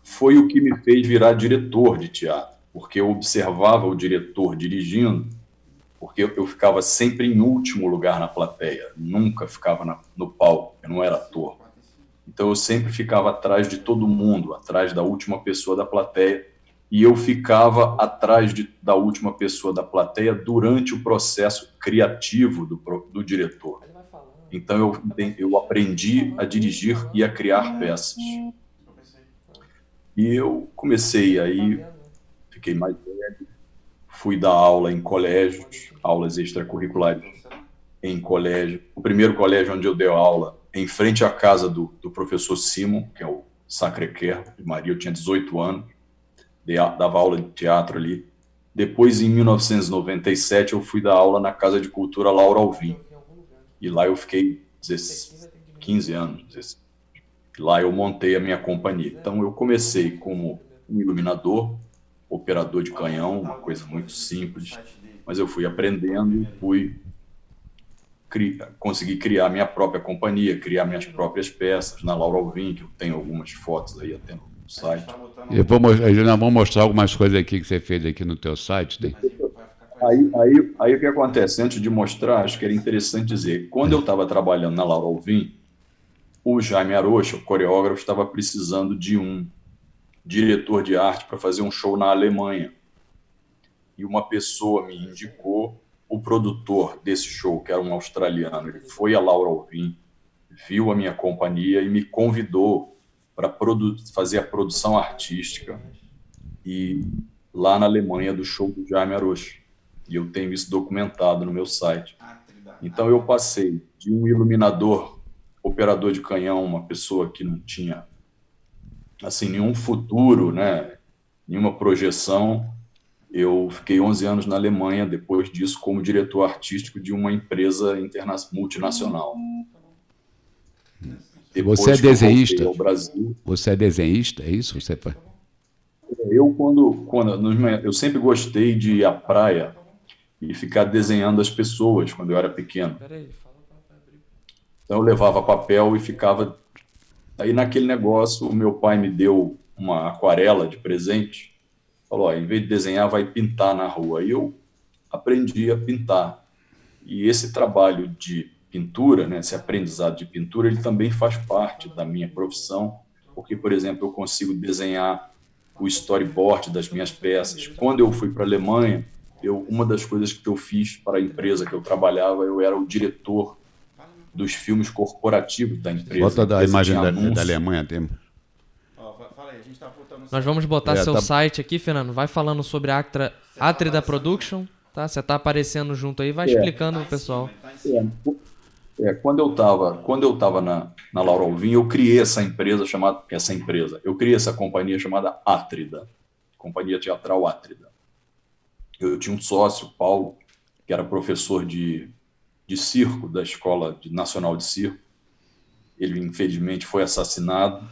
foi o que me fez virar diretor de teatro, porque eu observava o diretor dirigindo, porque eu ficava sempre em último lugar na plateia, nunca ficava no palco, eu não era ator. Então eu sempre ficava atrás de todo mundo, atrás da última pessoa da plateia, e eu ficava atrás da última pessoa da plateia durante o processo criativo do diretor. Então eu aprendi a dirigir e a criar peças. E eu comecei aí, fiquei mais velho, fui dar aula em colégios, aulas extracurriculares em colégio. O primeiro colégio onde eu dei aula, em frente à casa do professor Simon, que é o Sacré-Cœur de Maria, eu tinha 18 anos, dava aula de teatro ali. Depois, em 1997, eu fui dar aula na Casa de Cultura Laura Alvim. E lá eu fiquei 15 anos. 16. Lá eu montei a minha companhia. Então, eu comecei como um iluminador, operador de canhão, uma coisa muito simples, mas eu fui aprendendo e consegui criar minha própria companhia, criar minhas próprias peças na Laura Alvim, que eu tenho algumas fotos aí até no site. Nós vamos mostrar algumas coisas aqui que você fez aqui no teu site. Tem? Aí o que acontece? Antes de mostrar, acho que era interessante dizer, quando eu estava trabalhando na Laura Alvim, o Jaime Arocha, o coreógrafo, estava precisando de um diretor de arte para fazer um show na Alemanha. E uma pessoa me indicou o produtor desse show, que era um australiano. Ele foi a Laura Alvim, viu a minha companhia e me convidou para fazer a produção artística e lá na Alemanha do show do Jaime Arocha. E eu tenho isso documentado no meu site. Então eu passei de um iluminador, operador de canhão, uma pessoa que não tinha assim nenhum futuro, né, nenhuma projeção. Eu fiquei 11 anos na Alemanha, depois disso, como diretor artístico de uma empresa multinacional. Depois você é desenhista? Ao Brasil, você é desenhista, é isso? Você faz? Eu sempre gostei de ir à praia e ficar desenhando as pessoas quando eu era pequeno. Então eu levava papel e ficava... Aí naquele negócio, o meu pai me deu uma aquarela de presente, falou, em vez de desenhar, vai pintar na rua. E eu aprendi a pintar. E esse trabalho de pintura, né, esse aprendizado de pintura, ele também faz parte da minha profissão, porque, por exemplo, eu consigo desenhar o storyboard das minhas peças. Quando eu fui para a Alemanha, uma das coisas que eu fiz para a empresa que eu trabalhava, eu era o diretor dos filmes corporativos da empresa. Bota da imagem da Alemanha, tem. Nós vamos botar seu site aqui, Fernando. Vai falando sobre a Átrida Production, tá? Você tá aparecendo junto aí, vai explicando pro pessoal. Quando eu estava na Laura Alvim, eu criei eu criei essa companhia chamada Átrida, Companhia Teatral Átrida. Eu tinha um sócio, Paulo, que era professor de circo da Escola Nacional de Circo. Ele, infelizmente, foi assassinado,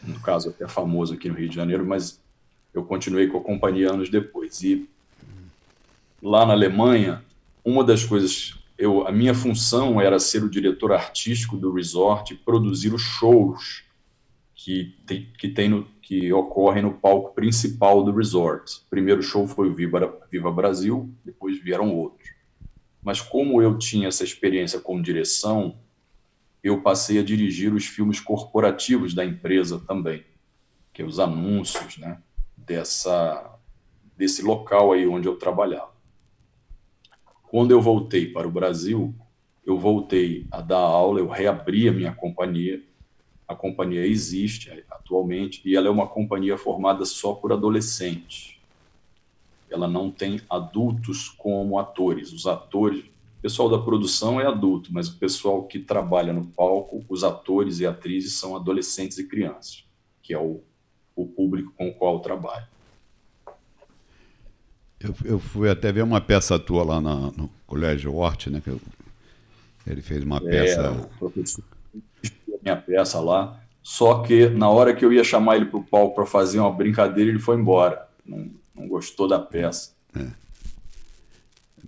no caso até famoso aqui no Rio de Janeiro, mas eu continuei com a companhia anos depois. E lá na Alemanha, uma das coisas, a minha função era ser o diretor artístico do resort e produzir os shows que ocorrem no palco principal do resort. O primeiro show foi o Viva Brasil, depois vieram outros. Mas como eu tinha essa experiência com direção, eu passei a dirigir os filmes corporativos da empresa também, que é os anúncios, né, desse local aí onde eu trabalhava. Quando eu voltei para o Brasil, eu voltei a dar aula, eu reabri a minha companhia. A companhia existe atualmente e ela é uma companhia formada só por adolescentes. Ela não tem adultos como atores. Os atores, o pessoal da produção é adulto, mas o pessoal que trabalha no palco, os atores e atrizes são adolescentes e crianças, que é o público com o qual eu trabalho. Eu fui até ver uma peça tua lá no Colégio Hort, né? Ele fez uma peça. O professor minha peça lá, só que na hora que eu ia chamar ele para o palco para fazer uma brincadeira, ele foi embora. Não gostou da peça.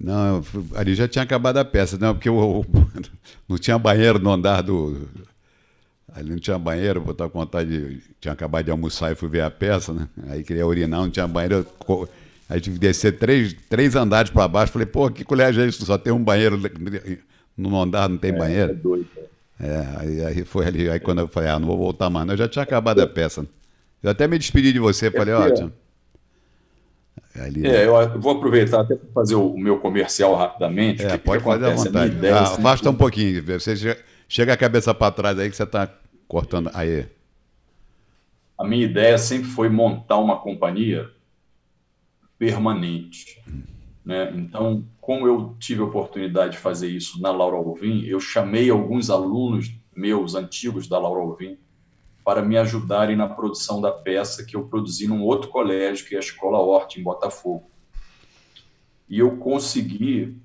Não, ali já tinha acabado a peça, não, porque não tinha banheiro no andar do. Ali não tinha banheiro, vou estar com vontade tinha acabado de almoçar e fui ver a peça, né? Aí queria urinar, não tinha banheiro. Aí tive que descer três andares para baixo. Falei, pô, que colégio é isso? Só tem um banheiro no andar, não tem banheiro? É doido. Aí foi ali, aí quando eu falei, não vou voltar mais. Eu já tinha acabado a peça. Eu até me despedi de você, falei, ótimo. Eu vou aproveitar até para fazer o meu comercial rapidamente. Pode fazer à vontade. Afasta um pouquinho, você chega a cabeça para trás aí que você está cortando. Aí. A minha ideia sempre foi montar uma companhia permanente. Né? Então, como eu tive a oportunidade de fazer isso na Laura Alvim, eu chamei alguns alunos meus antigos da Laura Alvim para me ajudarem na produção da peça que eu produzi num outro colégio, que é a Escola Hort, em Botafogo. E eu consegui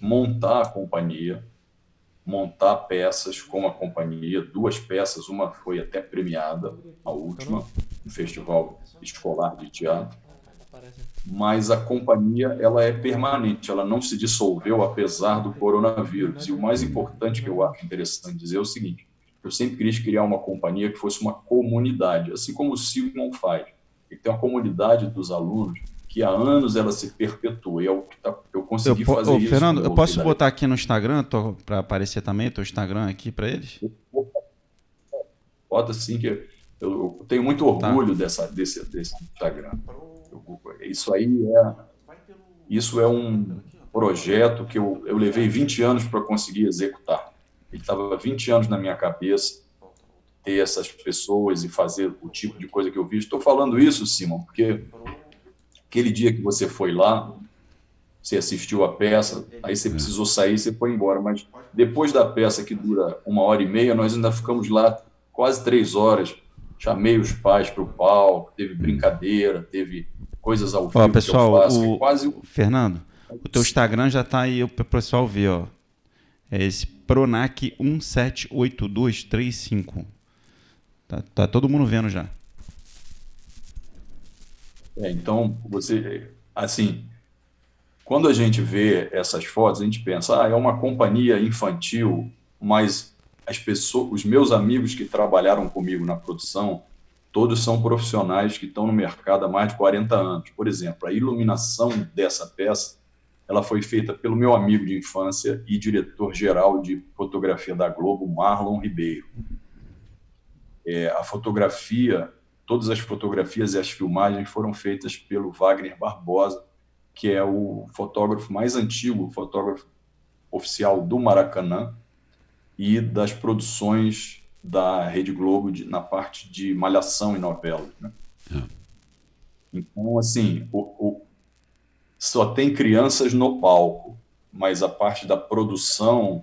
montar a companhia, montar peças com a companhia, 2 peças, uma foi até premiada, a última, no Festival Escolar de Teatro. Mas a companhia ela é permanente, ela não se dissolveu apesar do coronavírus. E o mais importante que eu acho interessante dizer é o seguinte, eu sempre quis criar uma companhia que fosse uma comunidade, assim como o Simon faz. Ele tem uma comunidade dos alunos que há anos ela se perpetua. E eu consegui fazer isso. Fernando, eu posso botar aqui no Instagram para aparecer também o teu Instagram aqui para eles? Bota sim, que eu tenho muito orgulho desse Instagram. Isso é um projeto que eu levei 20 anos para conseguir executar. Ele estava 20 anos na minha cabeça, ter essas pessoas e fazer o tipo de coisa que eu fiz. Estou falando isso, Simon, porque aquele dia que você foi lá, você assistiu a peça, aí você precisou sair, você foi embora. Mas depois da peça, que dura 1h30, nós ainda ficamos lá quase 3 horas. Chamei os pais para o palco, teve brincadeira, teve coisas ao vivo. Pessoal, que eu faço, Fernando, o teu Instagram já está aí para o pessoal ver. Ó. É esse Pronac 178235. Tá todo mundo vendo já. Então, assim, quando a gente vê essas fotos, a gente pensa, é uma companhia infantil, mas os meus amigos que trabalharam comigo na produção, todos são profissionais que estão no mercado há mais de 40 anos. Por exemplo, a iluminação dessa peça, ela foi feita pelo meu amigo de infância e diretor-geral de fotografia da Globo, Marlon Ribeiro. A fotografia, todas as fotografias e as filmagens foram feitas pelo Wagner Barbosa, que é o fotógrafo mais antigo, o fotógrafo oficial do Maracanã e das produções da Rede Globo na parte de malhação e novelas. Né? Então, assim, só tem crianças no palco, mas a parte da produção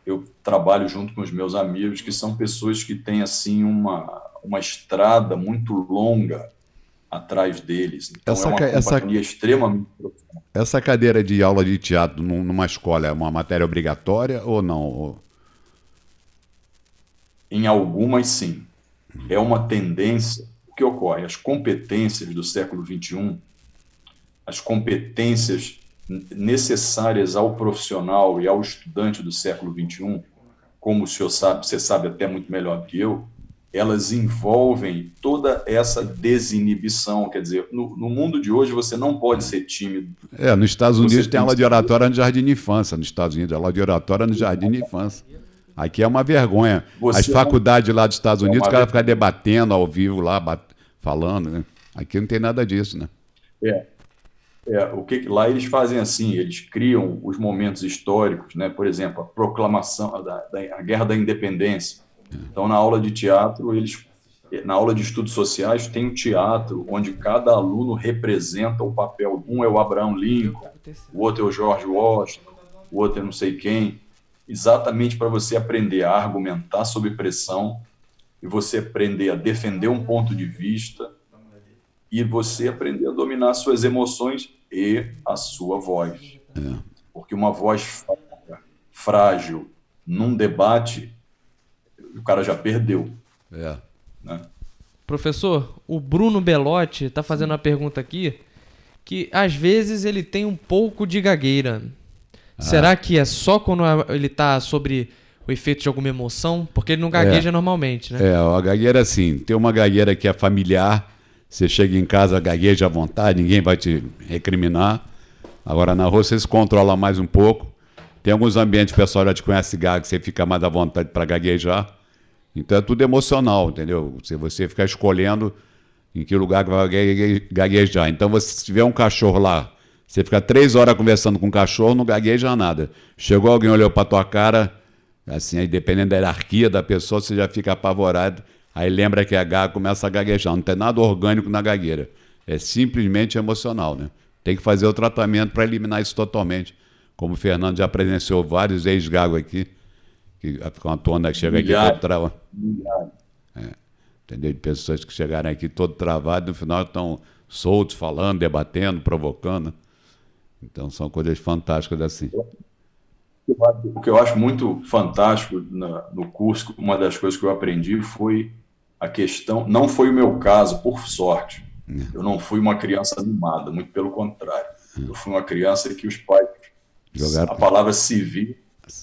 eu trabalho junto com os meus amigos, que são pessoas que têm assim uma estrada muito longa atrás deles. Então é uma companhia extremamente profissional. Essa cadeira de aula de teatro numa escola é uma matéria obrigatória ou não? Em algumas, sim. É uma tendência. O que ocorre? As competências do século XXI, as competências necessárias ao profissional e ao estudante do século XXI, como o senhor sabe, você sabe até muito melhor do que eu, elas envolvem toda essa desinibição. Quer dizer, no mundo de hoje você não pode ser tímido. Nos Estados Unidos tem aula de que... oratória no jardim de infância. Nos Estados Unidos, aula de oratória no jardim de infância. Aqui é uma vergonha. As faculdades lá dos Estados Unidos, o cara fica debatendo ao vivo lá, falando, né? Aqui não tem nada disso, né? Lá eles fazem assim, eles criam os momentos históricos, né? Por exemplo, a proclamação a Guerra da Independência. Então, na aula de teatro, na aula de estudos sociais, tem um teatro onde cada aluno representa o papel. Um é o Abraham Lincoln, o outro é o George Washington, o outro é não sei quem, exatamente para você aprender a argumentar sob pressão e você aprender a defender um ponto de vista e você aprender a dominar suas emoções e a sua voz. Porque uma voz frágil num debate, o cara já perdeu. Né? Professor, o Bruno Belotti está fazendo uma pergunta aqui que às vezes ele tem um pouco de gagueira. Será que é só quando ele está sobre o efeito de alguma emoção? Porque ele não gagueja normalmente, né? A gagueira é assim, tem uma gagueira que é familiar, você chega em casa, gagueja à vontade, ninguém vai te recriminar. Agora na rua você se controla mais um pouco. Tem alguns ambientes que o pessoal já te conhece gago, você fica mais à vontade para gaguejar. Então é tudo emocional, entendeu? Se você ficar escolhendo em que lugar que vai gaguejar. Então, se tiver um cachorro lá, você fica 3 horas conversando com o cachorro, não gagueja nada. Chegou alguém, olhou para tua cara, assim, aí dependendo da hierarquia da pessoa, você já fica apavorado. Aí lembra que é gago, começa a gaguejar. Não tem nada orgânico na gagueira. É simplesmente emocional, né? Tem que fazer o tratamento para eliminar isso totalmente. Como o Fernando já presenciou vários ex-gagos aqui, que com a tona que chega aqui todo travado. Entendeu? De pessoas que chegaram aqui todo travado, no final estão soltos, falando, debatendo, provocando. Então são coisas fantásticas assim. O que eu acho muito fantástico no curso, uma das coisas que eu aprendi foi a questão, não foi o meu caso, por sorte. Eu não fui uma criança animada, muito pelo contrário. Eu fui uma criança que os pais... A palavra civil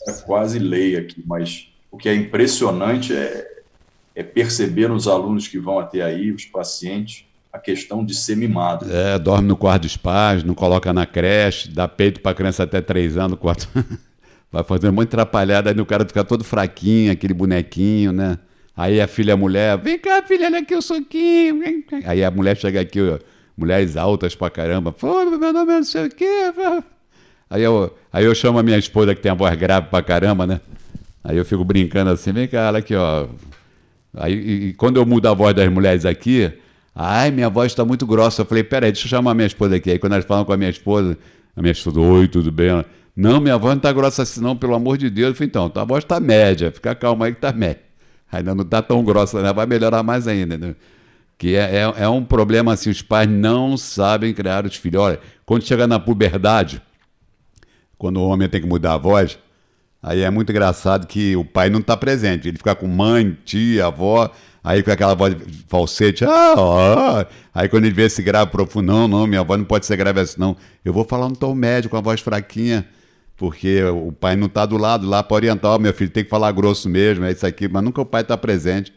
é quase lei aqui, mas o que é impressionante é perceber nos alunos que vão até aí, os pacientes, a questão de ser mimado. Dorme no quarto dos pais, não coloca na creche, dá peito para criança até 3 anos, 4 vai fazendo muita atrapalhada, aí o cara fica todo fraquinho, aquele bonequinho, né? Aí a filha, a mulher, vem cá, filha, olha aqui o suquinho. Vem cá. Aí a mulher chega aqui, ó, mulheres altas pra caramba, pô, meu nome é não sei o quê. Aí eu chamo a minha esposa, que tem a voz grave pra caramba, né? Aí eu fico brincando assim, vem cá, olha aqui, ó. Aí, e quando eu mudo a voz das mulheres aqui, ai, minha voz está muito grossa. Eu falei, peraí, deixa eu chamar a minha esposa aqui. Aí quando elas falam com a minha esposa, oi, tudo bem? Ela, não, minha voz não está grossa assim não, pelo amor de Deus. Eu falei, então, tua voz está média, fica calma aí que está média. Ainda não está tão grossa, né? Vai melhorar mais ainda, né? Que é um problema assim, os pais não sabem criar os filhos. Olha, quando chega na puberdade, quando o homem tem que mudar a voz, aí é muito engraçado que o pai não está presente. Ele fica com mãe, tia, avó, aí com aquela voz de falsete. Aí quando ele vê esse grave profundo, não, minha voz não pode ser grave assim, não. Eu vou falar no tom médio, com a voz fraquinha, porque o pai não está do lado lá para orientar. Meu filho, tem que falar grosso mesmo, é isso aqui. Mas nunca o pai está presente.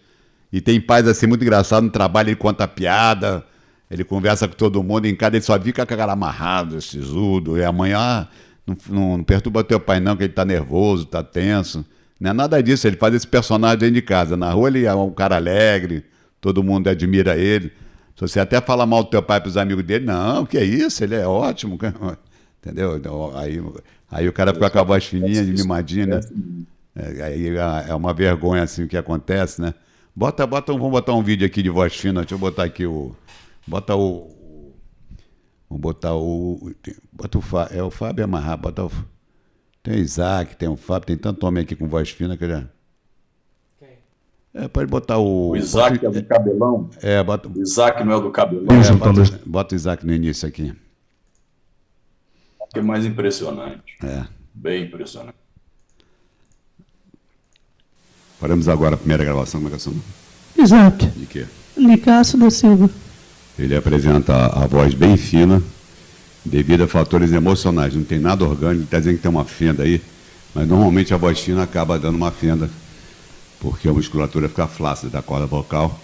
E tem pais assim muito engraçados no trabalho, ele conta piada, ele conversa com todo mundo, em casa ele só fica com a cara amarrado, sisudo, e amanhã... Não perturba teu pai não, que ele tá nervoso, tá tenso. Não é nada disso, ele faz esse personagem dentro de casa. Na rua ele é um cara alegre, todo mundo admira ele. Se você até fala mal do teu pai pros amigos dele, não, que é isso, ele é ótimo. Entendeu? Então, aí o cara fica com a voz fininha, mimadinha, né? Aí é uma vergonha assim o que acontece, né? Vamos botar um vídeo aqui de voz fina, deixa eu botar aqui o Fábio amarrar, tem o Isaac, tem o Fábio, tem tanto homem aqui com voz fina que já... pode botar o Isaac é do cabelão? O Isaac não é do cabelão? Bota o Isaac no início aqui. Que é mais impressionante. Bem impressionante. Faremos agora a primeira gravação. Como é que é o seu nome? Isaac. De quê? Nicásio da Silva. Ele apresenta a voz bem fina, devido a fatores emocionais. Não tem nada orgânico, está dizendo que tem uma fenda aí, mas normalmente a voz fina acaba dando uma fenda, porque a musculatura fica flácida da corda vocal.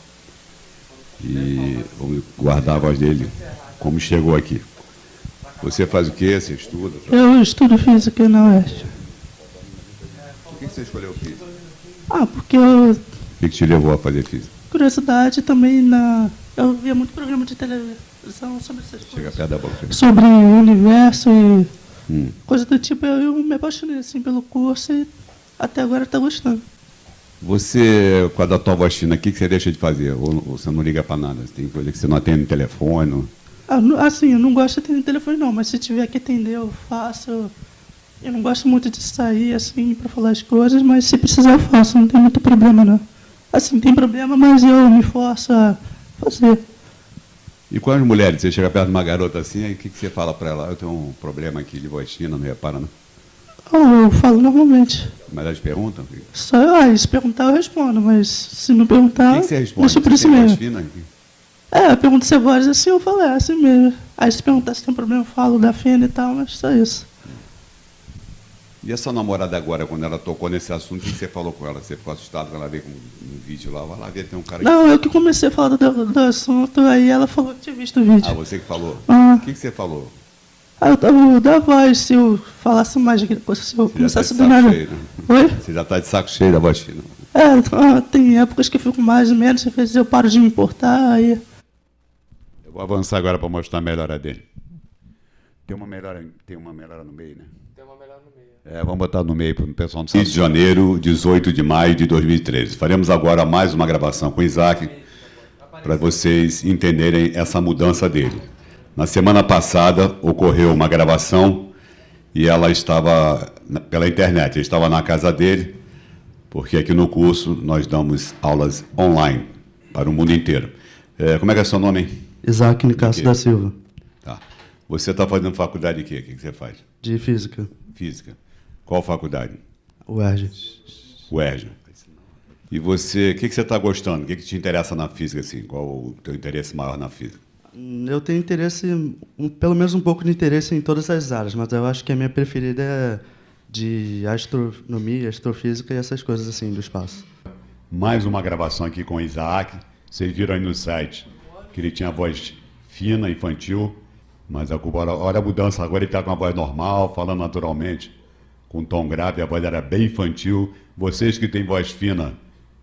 E vamos guardar a voz dele como chegou aqui. Você faz o quê? Você estuda? Eu estudo física na UERJ. Por que você escolheu física? Porque eu, O que te levou a fazer física? curiosidade também, eu via muito programa de televisão sobre essas Chega coisas. perto da boca. Sobre o universo e coisa do tipo. Eu me apaixonei assim, pelo curso e até agora estou gostando. Você, com a tua voz fina, o que você deixa de fazer? Ou você não liga para nada? Tem coisa que você não atende no telefone? Assim, eu não gosto de atender telefone não, mas se tiver que atender eu faço. Eu não gosto muito de sair assim para falar as coisas, mas se precisar eu faço, não tem muito problema não. Assim, tem problema, mas eu me forço a fazer. E com as mulheres, você chega perto de uma garota assim, aí o que você fala para ela? Eu tenho um problema aqui de voz fina, não repara, não? Eu falo normalmente. Mas elas perguntam? Se perguntar eu respondo, mas se não perguntar, O que você responde? deixa por isso Você tem voz mesmo. fina? Eu pergunto se é voz assim, eu falo, assim mesmo. Aí se perguntar se tem problema, eu falo da fenda e tal, mas só isso. E essa namorada agora, quando ela tocou nesse assunto, o que você falou com ela? Você ficou assustado quando ela veio com um vídeo lá? Vai lá ver, tem um cara aqui. Não, eu que comecei a falar do assunto, aí ela falou que tinha visto o vídeo. Ah, você que falou? Ah. O que você falou? Aí eu tava da voz, se eu falasse mais, se eu Você já tá começasse de do saco nada. cheio, né? Oi? Você já está de saco cheio da voz fina. Tem épocas que eu fico mais ou menos, às vezes eu paro de me importar, aí... Eu vou avançar agora para mostrar a melhora dele. Tem uma melhora no meio, né? Tem uma melhora no meio. Vamos botar no meio para o pessoal não saber. 6 de janeiro, 18 de maio de 2013. Faremos agora mais uma gravação com o Isaac, para vocês entenderem essa mudança dele. Na semana passada ocorreu uma gravação e ela estava pela internet, ele estava na casa dele, porque aqui no curso nós damos aulas online para o mundo inteiro. Como é que é seu nome, hein? Isaac Nicásio da Silva. Tá. Você está fazendo faculdade de quê? O que você faz? De Física. Física. Qual faculdade? UERJ. UERJ. E você, o que você está gostando? O que te interessa na física, assim? Qual o teu interesse maior na física? Eu tenho interesse, pelo menos um pouco de interesse em todas as áreas, mas eu acho que a minha preferida é de astronomia, astrofísica e essas coisas assim do espaço. Mais uma gravação aqui com o Isaac. Vocês viram aí no site que ele tinha voz fina, infantil, mas olha a mudança, agora ele está com a voz normal, falando naturalmente, com um tom grave, a voz era bem infantil. Vocês que têm voz fina,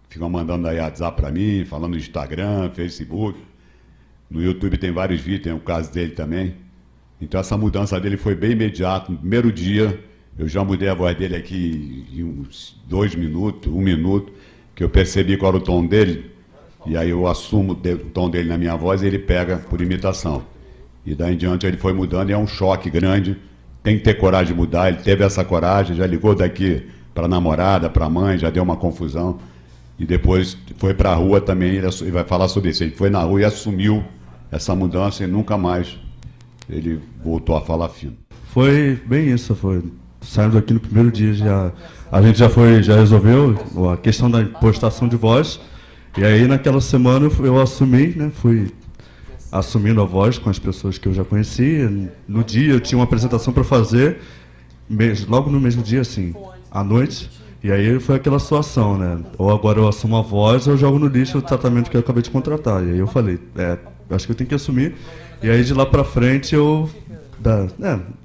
ficam mandando aí WhatsApp para mim, falando no Instagram, Facebook. No YouTube tem vários vídeos, tem o caso dele também. Então essa mudança dele foi bem imediata. No primeiro dia, eu já mudei a voz dele aqui em uns 2 minutos, 1 minuto, que eu percebi qual era o tom dele, e aí eu assumo o tom dele na minha voz e ele pega por imitação. E daí em diante ele foi mudando e é um choque grande. Tem que ter coragem de mudar, ele teve essa coragem, já ligou daqui para a namorada, para a mãe, já deu uma confusão. E depois foi para a rua também, ele vai falar sobre isso. Ele foi na rua e assumiu essa mudança e nunca mais ele voltou a falar fino. Foi bem isso, saímos aqui no primeiro dia, a gente já resolveu a questão da impostação de voz, e aí naquela semana eu assumi, né, fui assumindo a voz com as pessoas que eu já conhecia. No dia eu tinha uma apresentação para fazer, logo no mesmo dia, assim, à noite, e aí foi aquela situação, né, ou agora eu assumo a voz ou eu jogo no lixo o tratamento que eu acabei de contratar. E aí eu falei, acho que eu tenho que assumir, e aí de lá para frente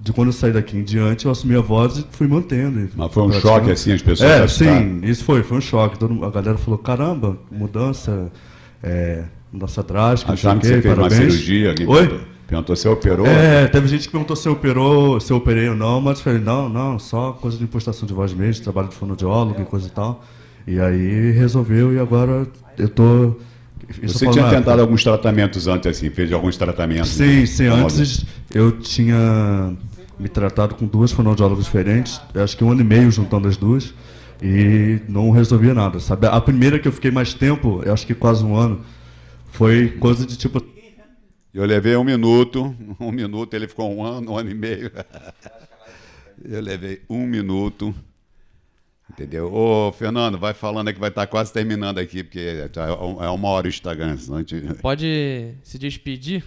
de quando eu saí daqui em diante, eu assumi a voz e fui mantendo. Mas foi um choque, assim, as pessoas... Sim, isso foi um choque. A galera falou, caramba, mudança drástica. Acharam que você fez uma cirurgia? Oi? Perguntou se operou? Teve gente que perguntou se eu operei ou não, mas eu falei, não, só coisa de impostação de voz mesmo, trabalho de fonoaudiólogo e coisa e tal. E aí resolveu e agora eu tô... Você tinha tentado alguns tratamentos antes, assim, fez alguns tratamentos? Sim, antes eu tinha me tratado com 2 fonoaudiólogas diferentes, acho que 1 ano e meio juntando as duas, e não resolvia nada, sabe? A primeira que eu fiquei mais tempo, eu acho que quase 1 ano, foi coisa de tipo... Eu levei 1 minuto, ele ficou 1 ano e meio. Eu levei 1 minuto, Entendeu? Ô, Fernando, vai falando aí que vai estar quase terminando aqui, porque é 1 hora o Instagram. Senão a gente... Pode se despedir?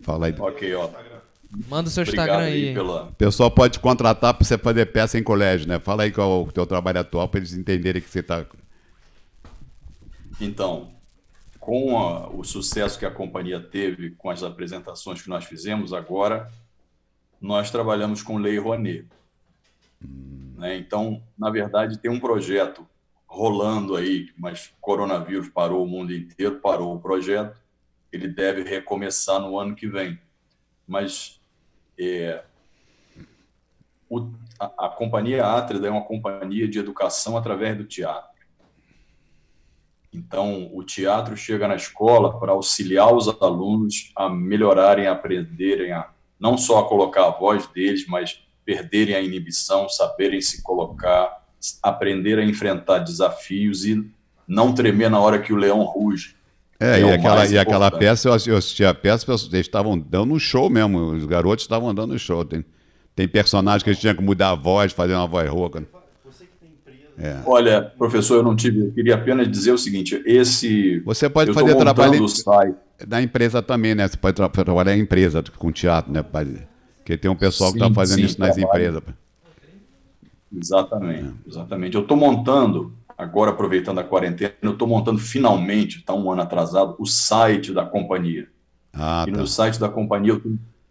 Fala aí. Ok, ó. Manda o seu Obrigado Instagram aí. pela... O pessoal pode te contratar para você fazer peça em colégio, né? Fala aí qual é o teu trabalho atual para eles entenderem que você está... Então, com o sucesso que a companhia teve com as apresentações que nós fizemos, agora nós trabalhamos com Lei Rouanet. Né? Então, na verdade, tem um projeto rolando aí, mas o coronavírus parou o mundo inteiro, parou o projeto, ele deve recomeçar no ano que vem. Mas a companhia Atrida é uma companhia de educação através do teatro. Então, o teatro chega na escola para auxiliar os alunos a melhorarem, a aprenderem a não só a colocar a voz deles, mas perderem a inibição, saberem se colocar, aprender a enfrentar desafios e não tremer na hora que o leão ruge. E aquela peça, eu assisti a peça, eles estavam dando um show mesmo, os garotos estavam dando um show. Tem personagens que eles tinham que mudar a voz, fazer uma voz rouca. Olha, professor, eu queria apenas dizer o seguinte, Você pode eu fazer tô trabalho montando o site. da empresa também, né? Você pode trabalhar em empresa com teatro, né? Porque tem um pessoal que está fazendo isso nas empresas. Exatamente. Eu estou montando, agora aproveitando a quarentena, eu estou montando finalmente, está 1 ano atrasado, o site da companhia. No site da companhia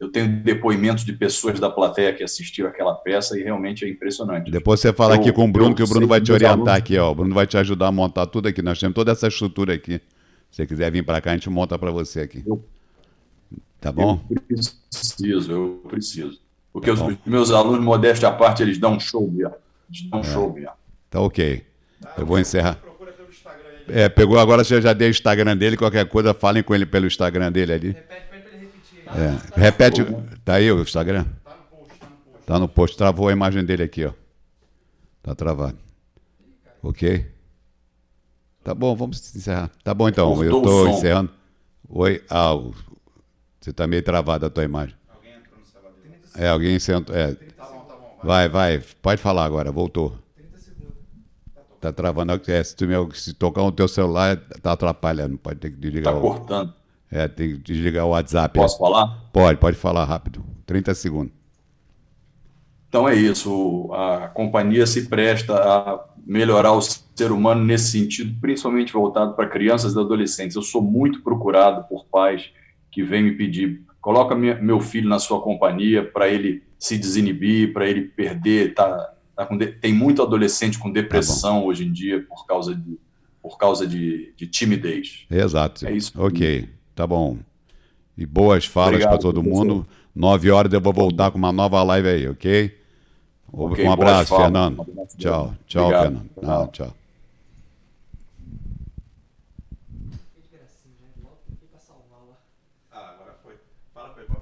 eu tenho depoimentos de pessoas da plateia que assistiram aquela peça e realmente é impressionante. Depois você fala aqui com o Bruno, que o Bruno vai te orientar aqui, ó. O Bruno vai te ajudar a montar tudo aqui. Nós temos toda essa estrutura aqui. Se você quiser vir para cá, a gente monta para você aqui. Tá bom? Eu preciso. Porque os meus alunos, modéstia à parte, eles dão um show mesmo. Tá ok. Eu vou encerrar. Pegou agora, você já deu o Instagram dele, qualquer coisa, falem com ele pelo Instagram dele ali. Repete. Tá aí o Instagram? Tá no post. Travou a imagem dele aqui, ó. Tá travado. Ok? Tá bom, vamos encerrar. Tá bom então, eu tô encerrando. Oi? Você tá meio travado a tua imagem. Alguém entrou no celular dele. Alguém sentou. Vai. Pode falar agora, voltou. 30 segundos. Tá travando. Se tocar no teu celular, tá atrapalhando. Pode ter que desligar. Tá cortando. Tem que desligar o WhatsApp. Posso falar? Pode falar rápido. 30 segundos. Então é isso, a companhia se presta a melhorar o ser humano nesse sentido, principalmente voltado para crianças e adolescentes. Eu sou muito procurado por pais que vêm me pedir, coloca meu filho na sua companhia para ele se desinibir, para ele perder, tem muito adolescente com depressão hoje em dia por causa de timidez. Exato. É isso. Ok. Tá bom. E boas falas para todo mundo. 9 horas eu vou voltar com uma nova live aí, ok? Um abraço, Fernando. Tchau, Fernando. Tchau. Agora foi. Fala pra ele.